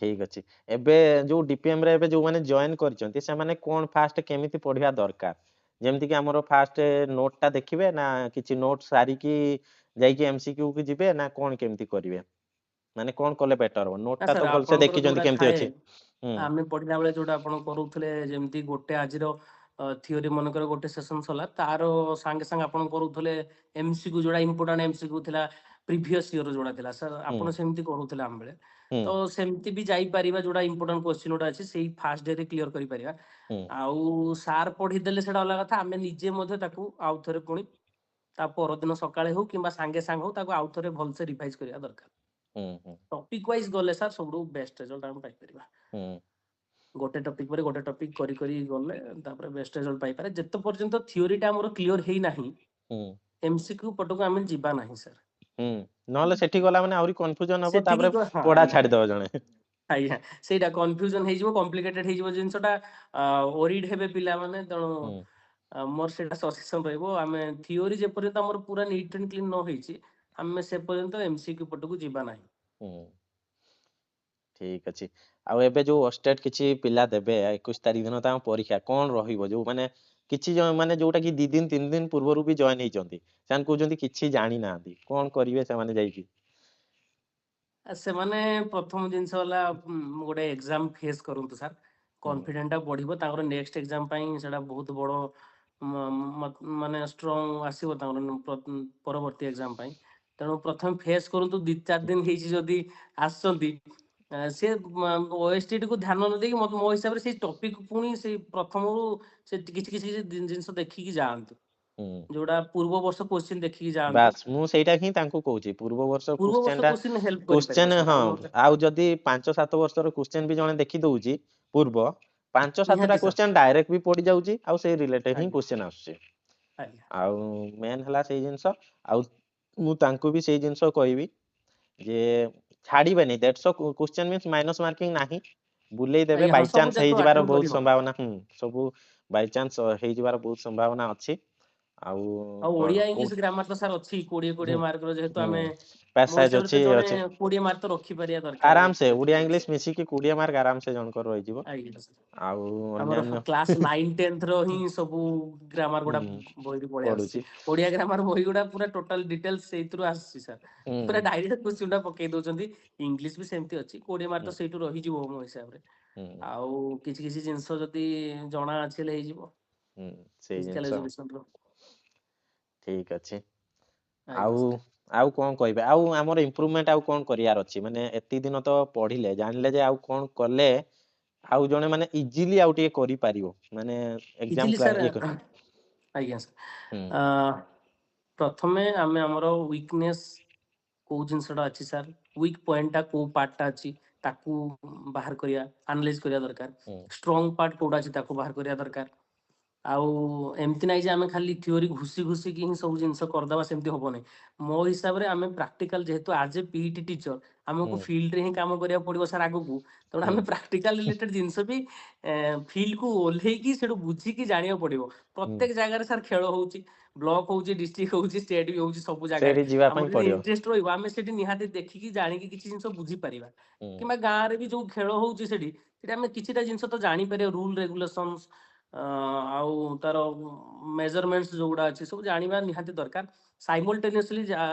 ଠିକ ଅଛି। ଏବେ ଯୋଉ ଡିପିଏମ ରେ ଏବେ ଯୋଉମାନେ ଜଏନ କରିଛନ୍ତି, ସେମାନେ କଣ ଫାଷ୍ଟ କେମିତି ପଢିବା ଦରକାର? ଯେମିତି କି ଆମର ଫାଷ୍ଟ ନୋଟ ଟା ଦେଖିବେ, ନା କିଛି ନୋଟ ସାରିକି ଯାଇକି ଏମସିକ୍ୟୁ କୁ ଯିବେ, ନା କଣ କେମିତି କରିବେ, ମାନେ କଣ କଲେ ବେଟର ହବ? ନୋଟ ନା ଟା ସାର୍ ତ ଭଲସେ ଆପଣଙ୍କର ଯୋଉଟା ଦେଖିଛନ୍ତି କେମିତି ଥାଏ, ଅଛି। ହୁଁ ଆମେ ପଢିଲା ବେଳେ ଯୋଉଟା ଆପଣ କରୁଥିଲେ, ଯେମିତି ଗୋଟେ ଆଜିର ଥିଓରି ମନେକର ଗୋଟେ ସେସନ ସରିଲା, ତାର ସାଙ୍ଗେ ସାଙ୍ଗେ ଆପଣ କରୁଥିଲେ ଏମସିକ୍ୟୁ, ଯୋଉଟା ଇମ୍ପୋର୍ଟାଣ୍ଟ ଏମସିକ୍ୟୁ ଥିଲା ପ୍ରିଭିୟସ ଇୟର ଯୋଉଟା ଥିଲା, ସାର୍ ହୁଁ ଆପଣ ସେମିତି କରୁଥିଲେ ଆମ ବେଳେ, ହୁଁ ତ ସେମିତି ବି ଯାଇପାରିବା, ଯୋଉଟା ଇମ୍ପୋର୍ଟାଣ୍ଟ କୋଶ୍ଚିନ୍ ଗୁଡା ଅଛି ସେଇ ଫାଷ୍ଟ ଡେ ରେ କ୍ଲିୟର କରିପାରିବା। ହୁଁ ଆଉ ସାର୍ ପଢିଦେଲେ ସେଇଟା ଅଲଗା କଥା, ଆମେ ନିଜେ ମଧ୍ୟ ତାକୁ ଆଉଥରେ ପୁଣି ତା ପରଦିନ ସକାଳେ ହଉ କିମ୍ବା ସାଙ୍ଗେ ସାଙ୍ଗେ ହଉ ତାକୁ ଆଉଥରେ ଭଲସେ ରିଭାଇଜ କରିବା ଦରକାର। ହୁଁ ହୁଁ ଟପିକ ୱାଇଜ ଗଲେ ସାର୍ ସବୁଠୁ ବେଷ୍ଟ ରେଜଲ୍ଟ ଆମେ ପାଇପାରିବା। ହୁଁ ଗୋଟେ ଟପିକ ପରେ ଗୋଟେ ଟପିକ କରି କରି ଗଲେ ତାପରେ ବେଷ୍ଟ ରେଜଲ୍ଟ ପାଇପାରେ। ଯେତେ ପର୍ଯ୍ୟନ୍ତ ଥିଓରି ଟା ଆମର କ୍ଲିୟର ହେଇନାହିଁ, ହୁଁ ଏମସିକ୍ୟୁ ପଟକୁ ଆମେ ଯିବା ନାହିଁ ସାର୍। ହୁଁ ନହେଲେ ସେଠି ଗଲା ମାନେ ଆହୁରି କନଫ୍ୟୁଜନ ହବ, ସେଠିକି ତାପରେ ହଁ ପଢା ଆଜ୍ଞା ଛାଡିଦବ ଜଣେ। ଆଜ୍ଞା, ସେଇଟା କନଫ୍ୟୁଜନ ହେଇଯିବ, କମ୍ପ୍ଲିକେଟେଡ ହେଇଯିବ ଜିନିଷଟା, ଓରିଡ ହେବେ ପିଲାମାନେ, ତେଣୁ ହୁଁ ମୋର ସେଇଟା ସଜେସନ ରହିବ, ଆମେ ଥିଓରି ଯେପର୍ଯ୍ୟନ୍ତ ଆମର ପୁରା ନିଟ୍ ଆଣ୍ଡ କ୍ଲିନ୍ ନ ହେଇଛି ଆମେ ସେ ପର୍ଯ୍ୟନ୍ତ ଏମସିକ୍ୟୁ ପଟକୁ ଯିବା ନାହିଁ। ହୁଁ ଠିକ ଅଛି। ଆଉ ଏବେ ଯୋଉ ଷ୍ଟେଟ କିଛି ପିଲା ଦେବେ 21 ତାରିଖ ଦିନ ତାଙ୍କ ପରୀକ୍ଷା କଣ ରହିବ, ଯୋଉ ମାନେ କିଛି ମାନେ ଯୋଉଟା କି 2 ଦିନ 3 ଦିନ ପୂର୍ବରୁ ବି ଜଏନ ହେଇଛନ୍ତି, ସେମାନେ କହୁଛନ୍ତି କିଛି ଜାଣିନାହାନ୍ତି, କଣ କରିବେ ସେମାନେ ଯାଇକି? ସେମାନେ ପ୍ରଥମ ଜିନିଷ ହେଲା ଗୋଟେ ଏକ୍ସାମ ଫେସ୍ କରନ୍ତୁ ସାର୍, ହୁଁ କନଫିଡେଣ୍ଟ ଟା ବଢିବ, ତାଙ୍କର ନେକ୍ସଟ ଏକ୍ସାମ ପାଇଁ ସେଟା ବହୁତ ବଡ ମାନେ ଷ୍ଟ୍ରଙ୍ଗ ଆସିବ ତାଙ୍କର ପରବର୍ତ୍ତୀ ଏକ୍ସାମ ପାଇଁ। ତେଣୁ ପ୍ରଥମେ ଫେସ୍ କରନ୍ତୁ, 2-4 ଦିନ ହେଇଛି ଯଦି ଆସିଛନ୍ତି, ସେ ଓଏସଟି କୁ ଧ୍ୟାନ ନ ଦେଇକି ମୋ ହିସାବରେ ସେଇ ଟପିକ ପୁଣି ସେଇ ପ୍ରଥମରୁ ସେ କିଛି କିଛି ଜିନିଷ ଦେଖିକି ଯାଆନ୍ତୁ, ହୁଁ ଯୋଉଟା ପୂର୍ବ ବର୍ଷ କୋଶ୍ଚିନ୍ ଦେଖିକି ଯାଆନ୍ତୁ। ବାସ୍ ମୁଁ ସେଇଟା ହିଁ ତାଙ୍କୁ କହୁଛି, ପୂର୍ବ ବର୍ଷ ପୂର୍ବ ବର୍ଷ କ୍ୱେଶ୍ଚନ ଟା କୋଶ୍ଚିନ୍ ହେଲ୍ପ କରିପାରିବ କ୍ୱେଶ୍ଚନ ସାର୍, ହଁ, ଆଉ ନହେଲେ ଆଉ ଯଦି 5-7 ବର୍ଷର କ୍ୱେଶ୍ଚନ ବି ଜଣେ ଦେଖି ଦଉଛି ପୂର୍ବ 5-7ଟା ନିହାତି ସାର୍। କ୍ୱେଶ୍ଚନ ଡାଇରେକ୍ଟ ବି ପଡି ଯାଉଛି, ଆଉ ସେଇ ରିଲେଟେଡ ହିଁ ଆଜ୍ଞା କ୍ୱେଶ୍ଚନ ଆସୁଛି। ଆଜ୍ଞା ଆଉ ମେନ୍ ହେଲା ସେଇ ଜିନିଷ। ଆଉ ମୁଁ ତାଙ୍କୁ ବି ସେଇ ଜିନିଷ କହିବି ଯେ ଛାଡିବେନି, 150 କ୍ୱେଶ୍ଚନ ମିନ୍ସ ମାଇନସ ମାର୍କିଂ ନାହିଁ, ବୁଲେଇ ଦେବେ, ଆଜ୍ଞା ହଁ ସବୁ ବାଇଚାନ୍ସ ଯାକ ହେଇଯିବାର ଆଟେମ୍ପ ବହୁତ କରିହବ। ସମ୍ଭାବନା, ସବୁ ବାଇଚାନ୍ସ ହେଇଯିବାର ବହୁତ ସମ୍ଭାବନା ଅଛି। ଆଉ ଆଉ କଣ ଓଡିଆ କୋଉ ଇଂଲିଶ ଗ୍ରାମାର ତ ସାର୍ ଅଛି 20-20 ହୁଁ ମାର୍କର, ଯେହେତୁ ହୁଁ ଆମେ ମୋ ପ୍ୟାସେଜ ହିସାବରେ ଅଛି ତ ଜଣେ ଅଛି 20 ମାର୍କ ତ ରଖିପାରିବା ଦରକାର ଆରାମ ସେ ଓଡିଆ ଯେତିକି ଅଛି। ଇଂଲିଶ ମିଶିକି 20 ମାର୍କ ଆରାମ ସେ ଜଣଙ୍କର ରହିଯିବ। ଆଜ୍ଞା ସାର୍। ଆଉ ଆମର ଅନ୍ୟାନ୍ୟ କ୍ଲାସ 9-10 ର ହିଁ ସବୁ ଗ୍ରାମାର ଗୁଡା ହୁଁ ବହିରୁ ପଳେଇ ପଢୁଛି ଆସୁଛି, ଓଡିଆ ଗ୍ରାମାର ବହି ଗୁଡା ପୁରା ଟୋଟାଲ ଡିଟେଲସ ସେଇଥିରୁ ଆସୁଛି ସାର୍, ହୁଁ ପୁରା ଡାଇରେକ୍ଟ କ୍ୱେଶ୍ଚନ ଟା ପକେଇ ଦଉଛନ୍ତି। ଇଂଲିଶ ବି ସେମିତି ଅଛି, 20 ମାର୍କ ହୁଁ ତ ସେଇଠୁ ରହିଯିବ ମୋ ହିସାବରେ। ହୁଁ ଆଉ କିଛି କିଛି ଜିନିଷ ଯଦି ଜଣା ଅଛି ହେଲେ ହେଇଯିବ ହୁଁ ସେଇ ଫିଜିକାଲ ଜିନିଷ ଏଜୁକେସନ ର। ଠିକ ଅଛି। ଆଜ୍ଞା ଆଉ ସାର୍। ଆଉ କଣ କହିବେ, ଆଉ ଆମର ଇମ୍ପ୍ରୁଭମେଣ୍ଟ ଆଉ କଣ କରିବାର ଅଛି, ମାନେ ଏତିକି ଦିନ ତ ପଢିଲେ ଜାଣିଲେ ଯେ ଆଉ କଣ କଲେ ଆଉ ଜଣେ ମାନେ ଇଜିଲି ଆଉ ଟିକେ କରିପାରିବ, ମାନେ ଇଜିଲି ଏକ୍ସାମ ସାର୍, ଇଏ କରି ଆଜ୍ଞା ହୁଁ ସାର୍, ପ୍ରଥମେ ଆମେ ଆମର ୱିକନେସ୍ କୋଉ ଜିନିଷଟା ଅଛି ସାର୍, ୱିକ୍ ପଏଣ୍ଟଟା କୋଉ ପାର୍ଟଟା ଅଛି ତାକୁ ବାହାର କରିବା, ଆନାଲାଇଜ କରିବା ଦରକାର। ହୁଁ ଷ୍ଟ୍ରଙ୍ଗ ପାର୍ଟ କୋଉଟା ଅଛି ତାକୁ ବାହାର କରିବା ଦରକାର। ଆଉ ଏମିତି ନାହିଁ ଯେ ଆମେ ଖାଲି ଥିଓରି ଘୁଷି ଘୁଷିକି ହିଁ ସବୁ ଜିନିଷ କରିଦବା, ସେମିତି ହବନାହିଁ। ମୋ ହିସାବରେ ଆମେ ପ୍ରାକ୍ଟିକାଲ, ଯେହେତୁ ଆଜ ଏ ପିଇଟି ଟିଚର ଆମକୁ ହୁଁ ଫିଲ୍ଡରେ ହିଁ କାମ କରିବାକୁ ପଡିବ ସାର୍ ଆଗକୁ, ତେଣୁ ହୁଁ ଆମେ ପ୍ରାକ୍ଟିକାଲ ରିଲେଟେଡ ଜିନିଷ ବି ଫିଲ୍ଡକୁ ଓହ୍ଲେଇକି ସେଠୁ ବୁଝିକି ଜାଣିବାକୁ ପଡିବ। ହୁଁ ପ୍ରତ୍ୟେକ ଜାଗାରେ ସାର୍ ଖେଳ ହଉଛି, ବ୍ଲକ ହଉଛି, ଡିଷ୍ଟ୍ରିକ୍ଟ ହଉଛି, ଷ୍ଟେଟ ବି ହଉଛି, ସବୁ ଜାଗାରେ ସେଇଠି ଯିବା ଆମର ପାଇଁ ଯଦି ପଡିବ। ଇଣ୍ଟରେଷ୍ଟ ରହିବ ଆମେ ସେଠି ନିହାତି ଦେଖିକି ଜାଣିକି କିଛି ଜିନିଷ ବୁଝିପାରିବା। ହୁଁ କିମ୍ବା ଗାଁରେ ବି ଯୋଉ ଖେଳ ହଉଛି ସେଠି ସେଠି ଆମେ କିଛିଟା ଜିନିଷ ତ ଜାଣିପାରିବା, ରୁଲ ରେଗୁଲେସନ୍ସ ଆଉ ତାର ମେଜରମେଣ୍ଟସ ଯୋଉଗୁଡା ଅଛି ସବୁ ଜାଣିବା ନିହାତି ଦରକାର। ସାଇମଲଟେନିୟସଲି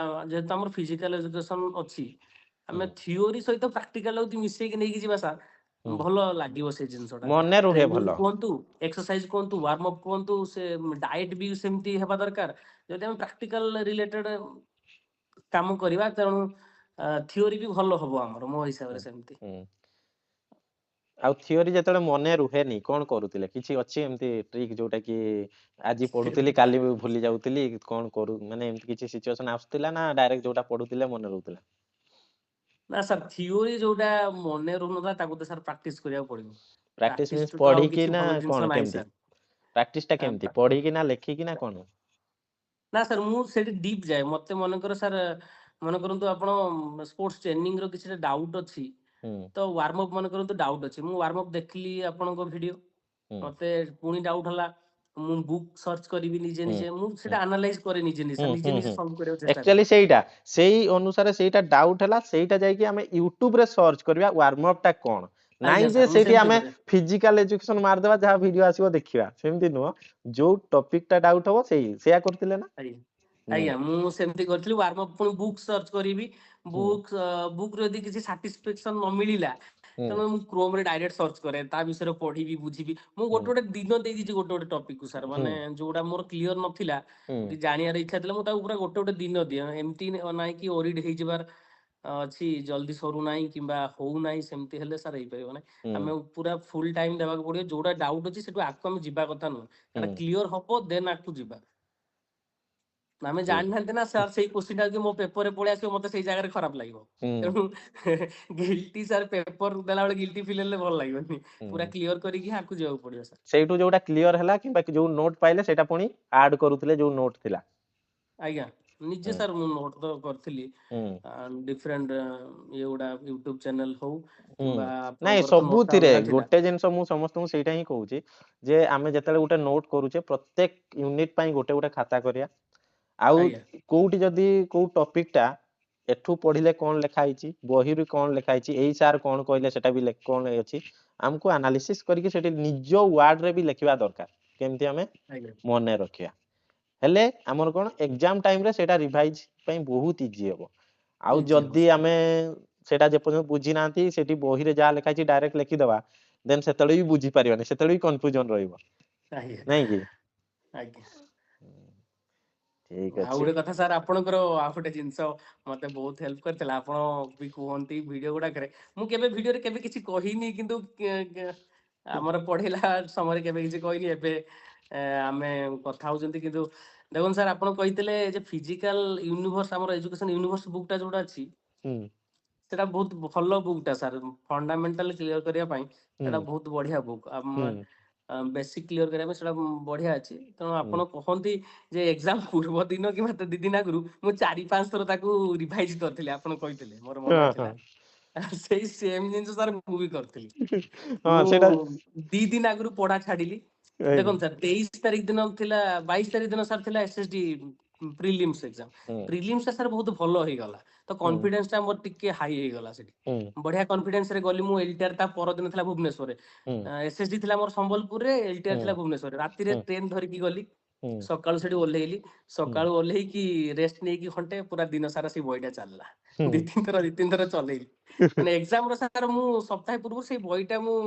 ଯେହେତୁ ଆମର ଫିଜିକାଲ ଏଜୁକେସନ ଅଛି, ହୁଁ ଆମେ ଥିଓରି ସହିତ ପ୍ରାକ୍ଟିକାଲ ଯଦି ମିଶେଇକି ନେଇକି ଯିବା ସାର୍, ହୁଁ ଭଲ ଲାଗିବ ସେ ଜିନିଷଟା। ମନେ ରୁହେ ଟ୍ରେନିଂ ଭଲ। କୁହନ୍ତୁ, ଏକ୍ସରସାଇଜ କୁହନ୍ତୁ, ୱାର୍ମ ଅପ୍ କୁହନ୍ତୁ, ସେ ଡାଏଟ ବି ସେମିତି ହେବା ଦରକାର। ଯଦି ଆମେ ପ୍ରାକ୍ଟିକାଲ ରିଲେଟେଡ କାମ କରିବା, ତେଣୁ ଥିଓରି ବି ଭଲ ହବ ଆମର, ମୋ ହୁଁ ହିସାବରେ ସେମିତି। ହୁଁ ଆଉ ଥିଓରି ଯେତେବେଳେ ମନେ ରୁହେନି କଣ କରୁଥିଲେ, କିଛି ଅଛି ଏମିତି ଟ୍ରିକ୍ ଯୋଉଟା କି ଆଜି ପଢୁଥିଲି କାଲି ବି ଭୁଲି ଯାଉଥିଲି, କଣ କରୁ ମାନେ ଏମିତି କିଛି ସିଚୁଏସନ ଆସୁଥିଲା ନା ଡାଇରେକ୍ଟ ଯୋଉଟା ପଢୁଥିଲେ ମନେ ରହୁଥିଲା? ନା ସାର୍, ଥିଓରି ଯୋଉଟା ମନେ ରହୁନଥିଲା ତାକୁ ତ ସାର୍ ପ୍ରାକ୍ଟିସ କରିବାକୁ ପଡିବ। ପ୍ରାକ୍ଟିସ ମିନ୍ସ ପ୍ରାକ୍ଟିସ ତ ଆଉ ପଢିକି କିଛି ନା ଭଲ କଣ ଜିନିଷ ନାହିଁ କେମିତି? ସାର୍। ପ୍ରାକ୍ଟିସ ଟା କେମିତି, ପଢିକି ନା ଲେଖିକି ନା କଣ? ନା ସାର୍, ମୁଁ ସେଠି ଡିପ୍ ଯାଏ, ମତେ ମନେକର ସାର୍, ମନେ କରନ୍ତୁ ଆପଣ ସ୍ପୋର୍ଟସ ଟ୍ରେନିଂ ର କିଛିଟା ଡାଉଟ୍ ଅଛି, ହୁଁ ତ ୱାର୍ମ ଅପ୍ ମନେ କରନ୍ତୁ ଡାଉଟ୍ ଅଛି, ମୁଁ ୱାର୍ମ ଅପ୍ ଦେଖିଲି ଆପଣଙ୍କ ଭିଡିଓ, ହୁଁ ମତେ ପୁଣି ଡାଉଟ୍ ହେଲା, ମୁଁ ବୁକ୍ ସର୍ଚ୍ଚ କରିବି ନିଜେ ହୁଁ ନିଜେ, ମୁଁ ହୁଁ ସେଟା ଆନାଲାଇଜ କରେ ନିଜେ ନିଜେ, ହୁଁ ନିଜେ ହୁଁ ନିଜେ ହୁଁ ସଲ୍ଭ କରିବାକୁ ଚେଷ୍ଟା କରେ। ଆକ୍ଚୁଆଲି ସେଇଟା ସେଇ ଅନୁସାରେ ସେଇଟା ଡାଉଟ୍ ହେଲା, ସେଇଟା ଯାଇକି ଆମେ ୟୁଟ୍ୟୁବରେ ସର୍ଚ୍ଚ କରିବା ୱାର୍ମ ଅପ୍ ଟା କଣ। ନାଇଁ ଆଜ୍ଞା ଯେ ସାର୍, ମୁଁ ସେଇଠି ସେମିତି ଆମେ କରେ। ଫିଜିକାଲ ଏଜୁକେସନ ମାରିଦେବା, ଯାହା ଭିଡିଓ ଆସିବ ଦେଖିବା, ସେମିତି ନୁହଁ। ଯୋଉ ଟପିକ ଟା ଡାଉଟ୍ ହବ ସେଇଆ କରୁଥିଲେ ନା? ଆଜ୍ଞା ହୁଁ ଆଜ୍ଞା, ମୁଁ ସେମିତି କରିଥିଲି, ୱାର୍ମ ଅପ୍ ପୁଣି ବୁକ୍ ସର୍ଚ୍ଚ କରିବି, ହୁଁ ବୁକ୍ ଯଦି କିଛି ସାଟିସ୍ଫାକ୍ସନ ନ ମିଳିଲା, ହୁଁ ତେଣୁ ମୁଁ କ୍ରୋମ ରେ ଡାଇରେକ୍ଟ ସର୍ଚ୍ଚ କରେ, ତା ବିଷୟରେ ପଢିବି, ବୁଝିବି। ମୁଁ ହୁଁ ଗୋଟେ ଗୋଟେ ଦିନ ଦେଇଦେଇଛି ଗୋଟେ ଗୋଟେ ଟପିକ କୁ ସାର୍, ହୁଁ ମାନେ ଯୋଉଟା ମୋର କ୍ଲିୟର ନଥିଲା, ହୁଁ କି ଜାଣିବାର ଇଚ୍ଛା ଥିଲା, ମୁଁ ତାକୁ ପୁରା ଗୋଟେ ଗୋଟେ ଦିନ ଦିଏ, ଏମିତି ନାହିଁ କି ଓରିଡ୍ ହେଇଯିବାର ଅଛି, ଜଲ୍ଦି ସରୁନାହିଁ କିମ୍ବା ହଉନାହିଁ, ସେମିତି ହେଲେ ସାର୍ ହେଇପାରିବ ନାହିଁ। ହୁଁ ଆମେ ପୁରା ଫୁଲ ଟାଇମ ଦେବାକୁ ପଡିବ, ଯୋଉଟା ଡାଉଟ୍ ଅଛି ସେଠୁ ଆଗକୁ ଆମେ ଯିବା କଥା ନୁହଁ, ହୁଁ ସେଟା କ୍ଲିୟର ହବ ଦେନ୍ ଆଗକୁ ଯିବା। ଆମେ ଠିକ ଜାଣିନାହାନ୍ତି ନା ସାର୍, ସେଇ କୋଶ୍ଚିନ୍ ଟା ଯଦି ମୋ ପେପରରେ ପଳେଇ ଆସିବ, ମତେ ସେଇ ଜାଗାରେ ଖରାପ ଲାଗିବ। ହୁଁ ତେଣୁ ଗିଲ୍ଟି ସାର୍, ପେପର ଦେଲାବେଳେ ଗିଲ୍ଟି ଫିଲ୍ ହେଲେ ଭଲ ଲାଗିବନି, ପୁରା ହୁଁ କ୍ଲିୟର କରିକି ଆଗକୁ ଯିବାକୁ ପଡିବ ସାର୍। ସେଇଠୁ ଯୋଉଟା କ୍ଲିୟର ହେଲା କିମ୍ବା ଯୋଉ ନୋଟ ପାଇଲେ ସେଇଟା ପୁଣି ଆଡ କରୁଥିଲେ ଯୋଉ ନୋଟ ଥିଲା। ଆଜ୍ଞା ନିଜେ ହୁଁ ସାର୍ ମୁଁ ନୋଟ୍ ତ କରିଥିଲି ହୁଁ ଡିଫରେଣ୍ଟ ଇଏଗୁଡ଼ା ୟୁଟ୍ୟୁବ ଚ୍ୟାନେଲ ହଉ ହୁଁ କିମ୍ବା ନାଇଁ ଆପଣଙ୍କର ତ ନୋଟ୍ଟା ସବୁଥିରେ ଅଲଗା ଥିଲା। ଗୋଟେ ଜିନିଷ ମୁଁ ସମସ୍ତଙ୍କୁ ସେଇଟା ହିଁ କହୁଛି ଯେ ଆମେ ଯେତେବେଳେ ଗୋଟେ ନୋଟ୍ କରୁଛେ ପ୍ରତ୍ୟେକ ୟୁନିଟ୍ ପାଇଁ ଗୋଟେ ଗୋଟେ ଖାତା କରିବା। ଆଉ ଆଜ୍ଞା କୋଉଠି ଯଦି କୋଉ ଟପିକ ଟା ଏଠୁ ପଢିଲେ କଣ ଲେଖା ହେଇଛି ବହିରୁ କଣ ଲେଖା ହେଇଛି ଏଇ ସାର୍ କଣ କହିଲେ ସେଟା ବି କଣ ଅଛି ଆମକୁ ଆନାଲିସିସ୍ କରିକି ସେଠି ନିଜ ୱାର୍ଡ ରେ ବି ଲେଖିବା ଦରକାର କେମିତି ଆମେ ଆଜ୍ଞା ମନେ ରଖିବା। ହେଲେ ଆମର କଣ ଏକ୍ସାମ ଟାଇମ ରେ ସେଇଟା ରିଭାଇଜ ପାଇଁ ବହୁତ ଇଜି ହବ। ଆଉ ଇଜି ହବ ଯଦି ସାର୍। ଆମେ ସେଇଟା ଯେପର୍ଯ୍ୟନ୍ତ ବୁଝି ନାହାନ୍ତି ସେଠି ବହିରେ ଯାହା ଲେଖା ହେଇଛି ଡାଇରେକ୍ଟ ଲେଖିଦବା ଦେନ୍ ସେତେବେଳେ ବି ବୁଝି ପାରିବାନି ସେତେବେଳେ ବି କନଫ୍ୟୁଜନ ରହିବ ଆଜ୍ଞା ନାଇଁ କି? ଆଜ୍ଞା। ଠିକ ଆଉ ଅଛି। ଗୋଟେ କଥା ସାର୍ ଆପଣଙ୍କର ଆଉ ଗୋଟେ ଜିନିଷ ମତେ ବହୁତ ହେଲ୍ପ କରିଥିଲା ଆପଣ ବି କୁହନ୍ତି ଭିଡିଓ ଗୁଡାକରେ ମୁଁ କେବେ ଭିଡିଓରେ କେବେ କିଛି କହିନି କିନ୍ତୁ ଆମର ପଢିଲା ସମୟରେ କେବେ କିଛି କହିନି ଏବେ ଆମେ କଥା ହଉଛନ୍ତି କିନ୍ତୁ ଦେଖନ୍ତୁ ସାର୍ ଆପଣ କହିଥିଲେ ଯେ ଫିଜିକାଲ ୟୁନିଭର୍ସ ଆମର ଏଜୁକେସନ ୟୁନିଭର୍ସ ବୁକ୍ ଟା ଯୋଉଟା ଅଛି ହୁଁ ସେଟା ବହୁତ ଭଲ ବୁକ୍ ଟା ସାର୍ ଫଣ୍ଡାମେଣ୍ଟାଲ କ୍ଲିୟର କରିବା ପାଇଁ ହୁଁ ସେଟା ବହୁତ ବଢିଆ ବୁକ୍ ହୁଁ ବେସିକ କ୍ଲିୟର କରିବା ପାଇଁ ସେଟା ବଢିଆ ଅଛି ତେଣୁ ହୁଁ ଆପଣ କହନ୍ତି ଯେ ଏକ୍ସାମ ପୂର୍ବ ଦିନ କିମ୍ବା ଦି ଦିନ ଆଗରୁ ମୁଁ 4-5 ଥର ତାକୁ ରିଭାଇଜ କରିଥିଲି ଆପଣ କହିଥିଲେ ମୋର ମନେ ହଁ ଅଛି ହଁ ସେଇ ସେମ ଜିନିଷ ସାର୍ ମୁଁ ବି କରିଥିଲି। ହଁ ମୁଁ ସେଇଟା 2 ଦିନ ଆଗରୁ ପଢା ଛାଡିଲି ଆଜ୍ଞା ଦେଖନ୍ତୁ ସାର୍ 23 ତାରିଖ ଦିନ ଥିଲା 22 ତାରିଖ ଦିନ ସାର୍ ଥିଲା ଏସଏସଡି ପ୍ରିଲିମ୍ସ ଏକ୍ସାମ ହୁଁ ପ୍ରିଲିମ୍ସ ଟା ସାର୍ ବହୁତ ଭଲ ହେଇଗଲା ତ ହୁଁ କନଫିଡେନ୍ସ ଟା ମୋର ଟିକେ ହାଇ ହେଇଗଲା ସେଠି ହୁଁ ବଢିଆ କନଫିଡେନ୍ସ ରେ ଗଲି ମୁଁ ଏଲଟିଆର ତା ପରଦିନ ଥିଲା ଭୁବନେଶ୍ୱରରେ ହୁଁ ଏସଏସଡି ଥିଲା ମୋର ସମ୍ବଲପୁରରେ ଏଲଟିଆର ହୁଁ ଥିଲା ଭୁବନେଶ୍ୱରରେ ରାତିରେ ହୁଁ ଟ୍ରେନ ଧରିକି ଗଲି ହୁଁ ସକାଳୁ ସେଠି ଓହ୍ଲେଇଲି ହୁଁ ସକାଳୁ ଓହ୍ଲେଇକି ରେଷ୍ଟ ନେଇକି ଘଣ୍ଟେ ପୁରା ଦିନ ସାରା ସେଇ ବହିଟା ଚାଲିଲା ହୁଁ ଦି ତିନି ଥର ଚଲେଇଲି ମାନେ ଏକ୍ସାମ ର ସାର୍ ମୁଁ ସପ୍ତାହ ପୂର୍ବରୁ ସେଇ ବହିଟା ମୁଁ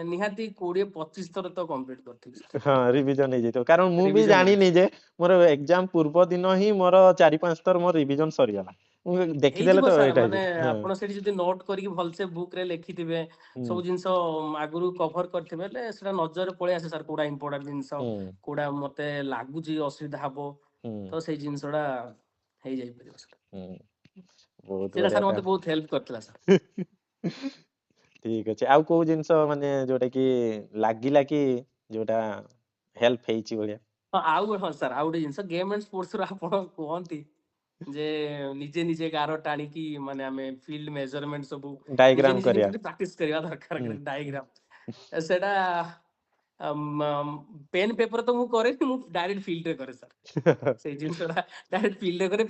ନିହାତି 20-25 ଥର ତ କମ୍ପ୍ଲିଟ କରିଥିବି ସାର୍ ହଁ ରିଭିଜନ ହେଇଯାଇଥିବ କାରଣ ମୁଁ ବି ରିଭିଜନ ଜାଣିନି ହେଇଯାଇଛି ଯେ ମୋର ଏକ୍ସାମ ପୂର୍ବ ଦିନ ହିଁ ମୋର 4-5 ଥର ମୋର ରିଭିଜନ ସରିଗଲା ମୁଁ ଦେଖିଦେଲେ ହେଇଯିବ ତ ସାର୍ ଏଇଟା ମାନେ ହେଇଯିବ ହଁ ଆପଣ ସେଠି ଯଦି ନୋଟ୍ କରିକି ଭଲସେ ବୁକ୍ ରେ ଲେଖିଥିବେ ହୁଁ ସବୁ ଜିନିଷ ଆଗରୁ କଭର କରିଥିବେ ହେଲେ ସେଟା ନଜରରେ ପଳେଇ ଆସେ ସାର୍ କୋଉଟା ଇମ୍ପୋର୍ଟାଣ୍ଟ ଜିନିଷ ହୁଁ କୋଉଟା ମତେ ଲାଗୁଛି ଅସୁବିଧା ହବ ହୁଁ ତ ସେଇ ଜିନିଷ ଟା ହେଇଯାଇପାରିବ ସାର୍ ହୁଁ ବହୁତ ସେଇଟା ବଢିଆ ସାର୍ ମତେ ତାହେଲେ ବହୁତ ହେଲ୍ପ କରିଥିଲା ସାର୍। ଠିକ ଅଛି ଆଉ କୋଉ ଜିନିଷ ମାନେ ଯୋଉଟା କି ଲାଗିଲା କି ଯୋଉଟା ହେଲ୍ପ ହେଇଛି ଭଳିଆ ହଁ ସାର୍ ଆଉ ଗୋଟେ ଜିନିଷ ଗେମ୍ ଆଣ୍ଡ ସ୍ପୋର୍ଟସ ର ଆପଣ କୁହନ୍ତି ଯେ ନିଜେ ନିଜେ ଗାର ଟାଣିକି ମାନେ ଆମେ ଫିଲ୍ଡ ମେଜରମେଣ୍ଟ ସବୁ ନିଜେ ଡାଇଗ୍ରାମ ନିଜେ କରିବା କେମିତି ପ୍ରାକ୍ଟିସ କରିବା ଦରକାର ହୁଁ ଡାଇଗ୍ରାମ ସେଟା ପେନ୍ ପେପର ତ ମୁଁ କରେନି ମୁଁ ଡାଇରେକ୍ଟ ଫିଲ୍ଡରେ କରେ ସାର୍ ସେଇ ଜିନିଷଟା ଡାଇରେକ୍ଟ ଫିଲ୍ଡରେ କରେ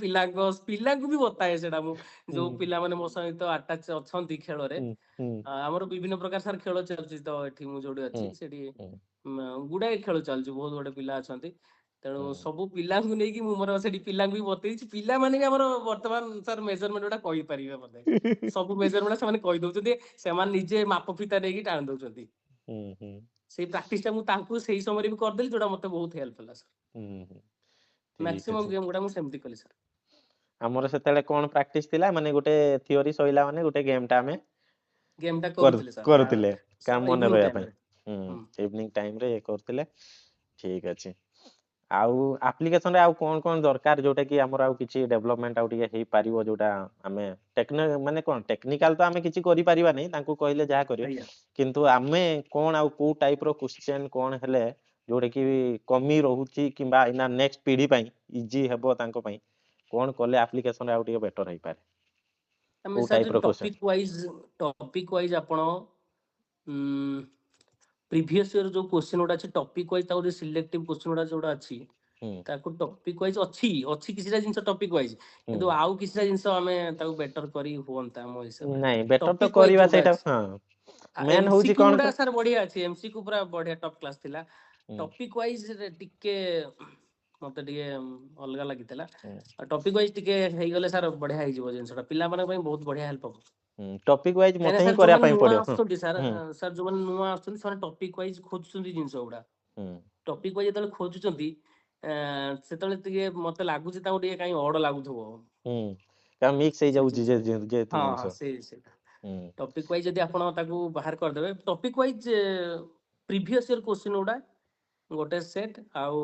ପିଲାଙ୍କୁ ବି ବତାଏ ସେଟା ମୁଁ ହୁଁ ଯୋଉ ପିଲାମାନେ ମୋ ସହିତ ଆଟାଚ ଅଛନ୍ତି ଖେଳରେ ହୁଁ ହୁଁ ଆମର ବିଭିନ୍ନ ପ୍ରକାର ସାର୍ ଖେଳ ଚାଲୁଛି ତ ଏଠି ମୁଁ ଯୋଉଠି ହୁଁ ଅଛି ସେଠି ହୁଁ ଗୁଡାଏ ଖେଳ ଚାଲୁଛି ବହୁତ ଗୁଡେ ପିଲା ଅଛନ୍ତି ତେଣୁ ହୁଁ ସବୁ ପିଲାଙ୍କୁ ନେଇକି ମୁଁ ମୋର ସେଠି ପିଲାଙ୍କୁ ବି ବତେଇଛି ପିଲାମାନେ ବି ଆମର ବର୍ତ୍ତମାନ ସାର୍ ମେଜରମେଣ୍ଟ ଗୁଟା କହିପାରିବେ ମତେ ସବୁ ମେଜରମେଣ୍ଟ ସେମାନେ କହିଦଉଛନ୍ତି ସେମାନେ ନିଜେ ମାପ ଫିତା ନେଇକି ଟାଣି ଦଉଛନ୍ତି ହୁଁ ହୁଁ ସେଇ ପ୍ରାକ୍ଟିସ ଟା ମୁଁ ତାଙ୍କୁ ସେଇ ସମୟରେ ବି କରିଦେଲି ଯୋଉଟା ମତେ ବହୁତ ହେଲ୍ପ ହେଲା ହୁଁ ସାର୍ ଠିକ ମାକ୍ସିମମ୍ ଅଛି ଗେମ୍ ଗୁଡା ମୁଁ ସେମିତି କଲି ସାର୍ ଆମର ସେତେବେଳେ କଣ ପ୍ରାକ୍ଟିସ ଥିଲା ମାନେ ଗୋଟେ ଥିଓରି ସଇଲା ମାନେ ଗୋଟେ ଗେମ୍ ଟା ଆମେ ଗେମ୍ ଟା କରୁଥିଲେ କରୁଥିଲେ କା ସାର୍ ମନେ ଇଭିନିଂ ରହିବା ପାଇଁ ଟାଇମରେ ଇଭିନିଂ ଟାଇମ ରେ କରୁଥିଲେ ଠିକ ଅଛି ଆଉ ଆପ୍ଲିକେସନରେ ଆଉ କଣ ଦରକାର ଯୋଉଟା କି ଆମର ଆଉ କିଛି ଡେଭଲପମେଣ୍ଟ ଆଉ ଟିକେ ହେଇପାରିବ ଯୋଉଟା ଆମେ ମାନେ କଣ ଟେକ୍ନିକାଲ ତ ଆମେ କିଛି କରିପାରିବାନି ତାଙ୍କୁ କହିଲେ ଯାହା କରିବେ ଆଜ୍ଞା କିନ୍ତୁ ଆମେ କଣ ଆଉ କୋଉ ଟାଇପ ର କ୍ୱେଶ୍ଚନ କଣ ହେଲେ ଯୋଉଟା କି କମି ରହୁଛି କିମ୍ବା ଏଇନା ନେକ୍ସଟ ପିଢି ପାଇଁ ଇଜି ହେବ ତାଙ୍କ ପାଇଁ କଣ କଲେ ଆପ୍ଲିକେସନ ଆଉ ଟିକେ ବେଟର ହେଇପାରେ ଆମେ କୋଉ ସାର୍ ଟାଇପ ର କ୍ୱେଶ୍ଚନ ଟପିକ ୱାଇଜ ଆପଣ ପ୍ରିଭିୟସ ଇୟର ଯୋଉ କୋଶ୍ଚିନ୍ ଗୁଡା ଅଛି ଟପିକ ୱାଇଜ ତାକୁ ସିଲେକ୍ଟିଭ କୋଶ୍ଚିନ୍ ଗୁଡା ଯୋଉଟା ଅଛି ହୁଁ ତାକୁ ଟପିକ ୱାଇଜ ଅଛି କିଛିଟା ଜିନିଷ ଟପିକ ୱାଇଜ ହୁଁ କିନ୍ତୁ ଆଉ କିଛିଟା ଜିନିଷ ଆମେ ତାକୁ ବେଟର କରି ହୁଅନ୍ତା ମୋ ହିସାବରେ ନାଇଁ ବେଟର ତ ଟପିକ ୱାଇଜ କରିବା ଯୋଉଟା ସେଇଟା ଅଛି ହଁ ମେନ୍ ହଉଛି ଏମସିକ୍ୟୁ କଣ ଗୁଡା ସାର୍ ବଢିଆ ଅଛି ଏମସିକ୍ୟୁ ପୁରା ବଢିଆ ଟପ୍ କ୍ଲାସ ଥିଲା ହୁଁ ଟପିକ ୱାଇଜ ଟିକେ ମତେ ଟିକେ ଅଲଗା ଲାଗିଥିଲା ହୁଁ ଆଉ ଟପିକ ୱାଇଜ ଟିକେ ହେଇଗଲେ ସାର୍ ବଢିଆ ହେଇଯିବ ଜିନିଷଟା ପିଲାମାନଙ୍କ ପାଇଁ ବହୁତ ବଢିଆ ହେଲ୍ପ ହବ ଟପିକ ୱାଇଜ କାହିଁକିନା ମତେ ହିଁ ସାର୍ କରିବା ଯୋଉମାନେ ପାଇଁ ନୂଆ ପଡିବ ଆସୁଛନ୍ତି ହୁଁ ସାର୍ ଯୋଉମାନେ ନୂଆ ଆସୁଛନ୍ତି ସେମାନେ ଟପିକ ୱାଇଜ ଖୋଜୁଛନ୍ତି ଜିନିଷ ଗୁଡା ହୁଁ ଟପିକ ୱାଇଜ ଯେତେବେଳେ ଖୋଜୁଛନ୍ତି ସେତେବେଳେ ଟିକେ ମତେ ଲାଗୁଛି ତାଙ୍କୁ ଟିକେ କାଇଁ ଅଡ ଲାଗୁଥିବ ହୁଁ କାରଣ ମିକ୍ସ ସେଇ ହେଇଯାଉଛି ଜିନିଷ ଯେହେତୁ ହଁ ଜିନିଷ ସେଇଟା ହୁଁ ଟପିକ ୱାଇଜ ଯଦି ଆପଣ ତାକୁ ବାହାର କରିଦେବେ topic wise previous year question ଗୁଡା ଗୋଟେ ସେଟ ଆଉ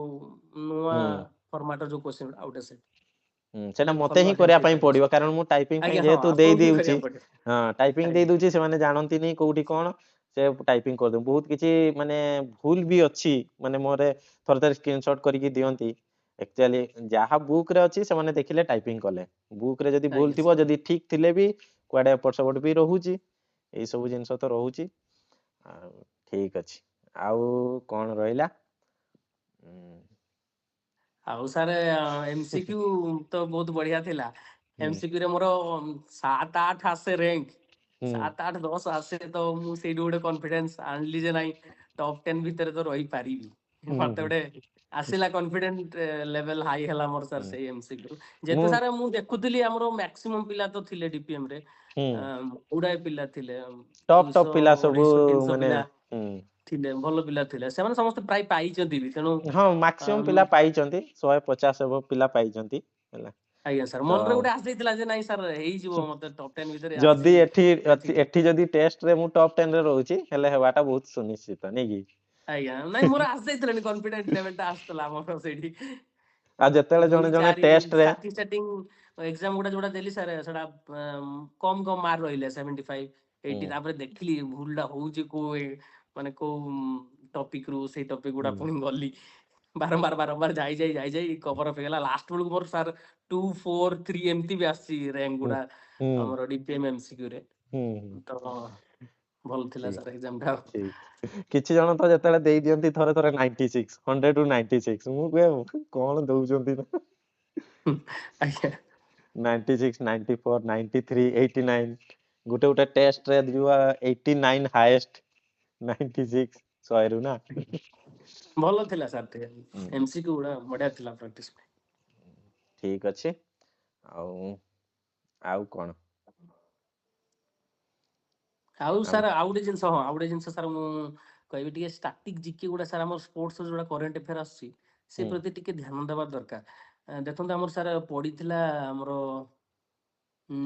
ନୂଆ ହୁଁ ଫର୍ମାଟ ଯୋଉ କୋଶ୍ଚିନ୍ ଆଉ ଗୋଟେ ସେଟ ସେଇଟା ହେଲେ ମତେ ଭଲ ହିଁ ହେଲ୍ପ କରିବା ପାଇଁ ହେଇପାରିବ ପଡିବ ସାର୍ କାରଣ ମୁଁ ଟାଇପିଂ ପାଇଁ ଆଜ୍ଞା ହଁ ଯେହେତୁ ଦେଇ ଆପଣଙ୍କୁ ହିଁ ଦଉଛି କରିବାକୁ ପଡିବ ହଁ ଟାଇପିଂ ଦେଇ ଆଜ୍ଞା ଦଉଛି ସେମାନେ ଜାଣନ୍ତିନି କୋଉଠି କଣ ସେ ଟାଇପିଂ କରିଦଉ ବହୁତ କିଛି ମାନେ ଭୁଲ ବି ଅଛି ମାନେ ମୋର ଥରେ ସ୍କ୍ରିନସଟ କରିକି ଦିଅନ୍ତି एक्चुअली जहाँ बुक रे अच्छी से देखिले टाइपिंग कले बुक रे जदी भूल ଆଜ୍ଞା थिबो ସାର୍। जदी ठीक थिले भी कुआडे एपट सेपट भी रहूची एई सब जिंस तो रहूची आ, ठीक अछि आउ कौन रहिला हम्म, ଆଉ ସାର୍ ଏମସିକ୍ୟୁ ତ ବହୁତ ବଢିଆ ଥିଲା। हम्म, ଏମସିକ୍ୟୁ ରେ ମୋର 7-8 ଆସେ ର୍ୟାଙ୍କ, हम्म, 7-8-10 ଆସେ, ତ ମୁଁ ସେଇଠୁ ଗୋଟେ କନଫିଡେନ୍ସ ଆଣିଲି ଯେ ନାଇଁ ଟପ୍ 10 ଭିତରେ ତ ରହିପାରିବି। ମତେ हम्म, ଗୋଟେ ଆସିଲା କନଫିଡେଣ୍ଟ ଲେଭେଲ ହାଇ ହେଲା ମୋର ସାର୍ हम्म, ସେଇ ଏମସିକ୍ୟୁ। मु ଯେହେତୁ ସାର୍ ମୁଁ ଦେଖୁଥିଲି ଆମର ମ୍ୟାକ୍ସିମମ୍ ପିଲା ତ ଥିଲେ ଡିପିଏମ ରେ, हम्म ଗୁଡାଏ ପିଲା ଥିଲେ, टॉप 200 पिला सब 250 300 माने ପିଲା ଥିଲେ, ଭଲ ପିଲା ଥିଲେ, ସେମାନେ ସମସ୍ତେ ପ୍ରାୟ ପାଇଛନ୍ତି ବି, ତେଣୁ ହଁ मैक्सिमम पिला पाइचंती 150 एबो पिला पाइचंती ହେଲା ଆଜ୍ଞା ସାର୍ ତ ମନରେ ଗୋଟେ ଆସିଯାଇଥିଲା ଯେ ନାଇଁ ସାର୍ ହେଇଯିବ, ମତେ ଟପ୍ 10 ଭିତରେ ଯଦି ଆସିବି ଏଠି ଏଥିକି। ଏଠି ଯଦି ଟେଷ୍ଟ ରେ ମୁଁ ଟପ୍ 10 ରେ ରହୁଛି ହେଲେ ହେବାଟା ବହୁତ ସୁନିଶ୍ଚିତ ନାଇଁ କି ଆଜ୍ଞା ନାଇଁ ମୋର ଆସିଯାଇଥିଲାଣି, କନଫିଡେନ୍ସ ଲେଭେଲ ଟା ଆସୁଥିଲା ଆମର ସେଇଠି। ଆଉ ଯେତେବେଳେ ଜଣେ ଦୁଇ ଜଣେ ଚାରି ଟେଷ୍ଟ ରେ ଷ୍ଟାର୍ଟିଂ ଏକ୍ସାମ ଗୁଡା ଯୋଉଟା ଦେଲି ସାର୍, ସେଟା କମ କମ ମାର୍କ ରହିଲେ 75 ହୁଁ 80। ତାପରେ ଦେଖିଲି ଭୁଲ ଟା ହଉଛି କୋଉ ମାନେ କୋଉ ଟପିକ ରୁ, ସେଇ ଟପିକ ଗୁଡା ହୁଁ ପୁଣି ଗଲି ବାରମ୍ବାର ବାରମ୍ବାର ଯାଇ କଭର ଅପ୍ ହେଇଗଲା। ଲାଷ୍ଟ ବେଳକୁ ମୋର ସାର୍ 2 4 3 ଏମିତି ବି ଆସିଛି ର୍ୟାଙ୍କ ହୁଁ ଗୁଡା ହୁଁ ଆମର ଡିପିଏମ ଏମସିକ୍ୟୁ ରେ। ହୁଁ ତ ଭଲ ଥିଲା ଠିକ ସାର୍ ଏକ୍ସାମ ଟା। ଠିକ କିଛି ଜଣ ତ ଯେତେବେଳେ ଦେଇ ଦିଅନ୍ତି ଥରେ ଥରେ 96 100 ରୁ 96 ମୁଁ କୁହେ କଣ ଦଉଛନ୍ତି ନା ଆଜ୍ଞା 96 94 93 89 ଗୋଟେ ଗୋଟେ ଟେଷ୍ଟ ରେ ଯିବା 89 ହାଇଏଷ୍ଟ 96 100 ରୁ ନା ଭଲ ଥିଲା ସାର୍ ଟିକେ, ହୁଁ, ଏମସିକ୍ୟୁ ଗୁଡା ବଢିଆ ଥିଲା ପ୍ରାକ୍ଟିସ ପାଇଁ। ଠିକ ଅଛି ଆଉ ଆଉ କଣ ଆଉ ଆମ ସାର୍ ଆଉ ଗୋଟେ ଜିନିଷ, ହଁ ଆଉ ଗୋଟେ ଜିନିଷ ସାର୍ ମୁଁ କହିବି, ଟିକେ ଷ୍ଟାଟିକ ଜିକେ ଗୁଡା ସାର୍ ଆମର ସ୍ପୋର୍ଟସ ଯୋଉଟା କରେଣ୍ଟ ଆଫେୟାର ଆସୁଛି ସେ ହୁଁ ପ୍ରତି ଟିକେ ଧ୍ୟାନ ଦେବା ଦରକାର। ଦେଖନ୍ତୁ ଆମର ସାର୍ ପଡିଥିଲା ଆମର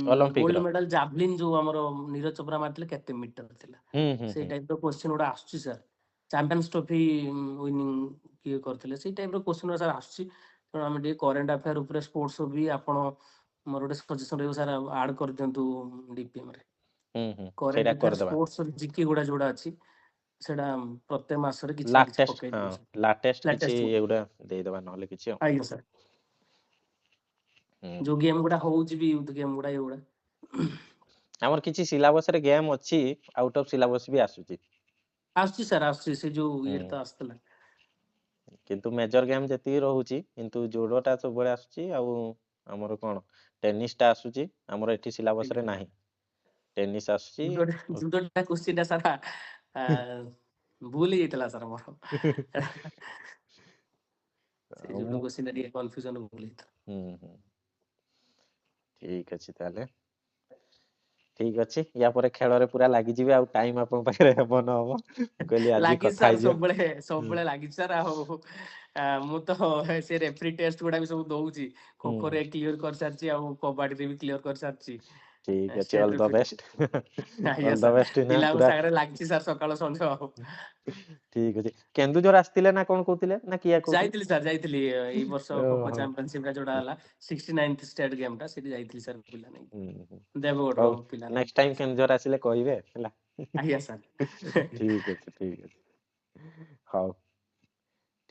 ଅଲମ୍ପିକ ଗୋଲ୍ଡ ର ମେଡାଲ ଜାଭଲିନ ଯୋଉ ଆମର ନିରଜ ଚୋପ୍ରା ମାରିଥିଲେ, କେତେ ମିଟର ଥିଲା, ହୁଁ ହୁଁ ସେଇ ହୁଁ ଟାଇପ ର କ୍ୱେଶ୍ଚନ ଗୁଡା ଆସୁଛି ସାର୍। ଚାମ୍ପିୟନ୍ସ ଟ୍ରଫି ୱିନିଂ କିଏ କରିଥିଲେ, ସେଇ ଟାଇପ ର କ୍ୱେଶ୍ଚନ ଗୁଡା ସାର୍ ଆସୁଛି। ତେଣୁ ଆମେ ଟିକେ କରେଣ୍ଟ ଆଫେୟାର ଉପରେ ସ୍ପୋର୍ଟସ ବି ଆପଣ ମୋର ଗୋଟେ ସଜେସନ ରହିବ ସାର୍, ଆଡ କରିଦିଅନ୍ତୁ ଡିପିଏମ ରେ। ହୁଁ କରେଣ୍ଟ ସେଇଟା ଆଫେୟାର କରିଦବା ସ୍ପୋର୍ଟସ ଜିକେ ଗୁଡା ଯୋଉଟା ଅଛି, ସେଟା ପ୍ରତ୍ୟେକ ମାସରେ କିଛି ନା କିଛି ଲାଟେଷ୍ଟ ପକେଇ ହଁ ଦଉଛି। ଲାଟେଷ୍ଟ କିଛି ଲାଟେଷ୍ଟ ଗୁଡା, ଏଗୁଡା ଦେଇଦବା ନହେଲେ କିଛି ଆଉ ଆଜ୍ଞା ସାର୍। ହୁଁ ଯୋଉ ଗେମ୍ ଗୁଡା ହଉଛି ବି, ୟୁଥ ଗେମ୍ ଗୁଡା ଏଗୁଡା ଆମର କିଛି ସିଲାବସ ରେ ଗେମ୍ ଅଛି, ଆଉଟ୍ ଅଫ୍ ସିଲାବସ ବି ଆସୁଛି। ଆସୁଛି ସାର୍, ଆସୁଛି, ସେ ଯୋଉ ହୁଁ ଇଏରେ ତ ଆସିଥିଲା। କିନ୍ତୁ ମେଜର ଗେମ୍ ଯେତିକି ରହୁଛି, କିନ୍ତୁ ଜୋଡଟା ସବୁବେଳେ ଆସୁଛି। ଆଉ ଆମର କଣ ଟେନିସ ଟା ଆସୁଛି, ଆମର ଏଠି ସିଲାବସ ରେ ନାହିଁ। ଟେନିସ ଆସୁଛି ଜୁଡୋଟା କୋଶ୍ଚିନ୍ ଟା ସାର୍ ଭୁଲ ହେଇଯାଇଥିଲା ସାର୍ ମୋର। ସେଇ ଆଉ ଜୁଡୋ ମୁଁ କୋଶ୍ଚିନ୍ ଟା ଟିକେ କନଫ୍ୟୁଜନ ଭୁଲ ହେଇଥିଲା। ହୁଁ ହୁଁ ଠିକ ଅଛି ତାହେଲେ ଠିକ ଅଛି, ୟା ପରେ ଖେଳରେ ପୁରା ଲାଗିଯିବେ, ଆଉ ଟାଇମ ଆପଣଙ୍କ ପାଖରେ ହେବ ନହବ। ମୁଁ କହିଲି ଆଜି ଲାଗିଛି କଥା ସାର୍, ହେଇଯିବା। ସବୁବେଳେ ହୁଁ ସବୁବେଳେ ଲାଗିଛି ସାର୍। ଆଉ ମୁଁ ତ ସେ ରେଫ୍ରି ଟେଷ୍ଟ ଗୁଡା ବି ସବୁ ଦଉଛି, ଖୋ ଖୋ ହୁଁ ରେ କ୍ଲିୟର କରିସାରିଛି, ଆଉ କବାଡିରେ ବି କ୍ଲିୟର କରିସାରିଛି। ଠିକ ଅଛି, ଷ୍ଟେଟ ଅଲ ଦ ରେଫ୍ରି ବେଷ୍ଟ। ଟେଷ୍ଟ, ଆଜ୍ଞା ଅଲ ଦ ସାର୍। ବେଷ୍ଟ ନା ପିଲାଙ୍କ ପୁରା ସାଙ୍ଗରେ ଲାଗିଛି ସାର୍ ସକାଳ ସଞ୍ଜ ଆଉ। ଠିକ ଅଛି, କେନ୍ଦୁଝର ଆସିଥିଲେ ନା କଣ କହୁଥିଲେ, ନା କିଏ କହୁଥିଲେ? ଯାଇଥିଲି ସାର୍, ଯାଇଥିଲି ଏଇ ବର୍ଷ ଖୋ ଖୋ ଓହୋ ଚାମ୍ପିଅନସିପ ଟା ଯୋଉଟା ହେଲା 69th ଷ୍ଟେଟ ଗେମ୍ ଟା, ସେଠି ଯାଇଥିଲି ସାର୍ ପିଲା ହୁଁ ନେଇକି, ହୁଁ ଦେବଗଡର ହଉ ପିଲା ନେକ୍ସଟ ନେଇକି ଟାଇମ ଯାଇଥିଲି। କେନ୍ଦୁଝର ଆସିଲେ କହିବେ ହେଲା। ଆଜ୍ଞା ସାର୍। ଠିକ ଅଛି ଠିକ ଅଛି ହଉ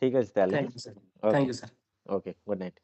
ଠିକ ଅଛି ତାହେଲେ thank you sir, okay thank you sir. Okay good night.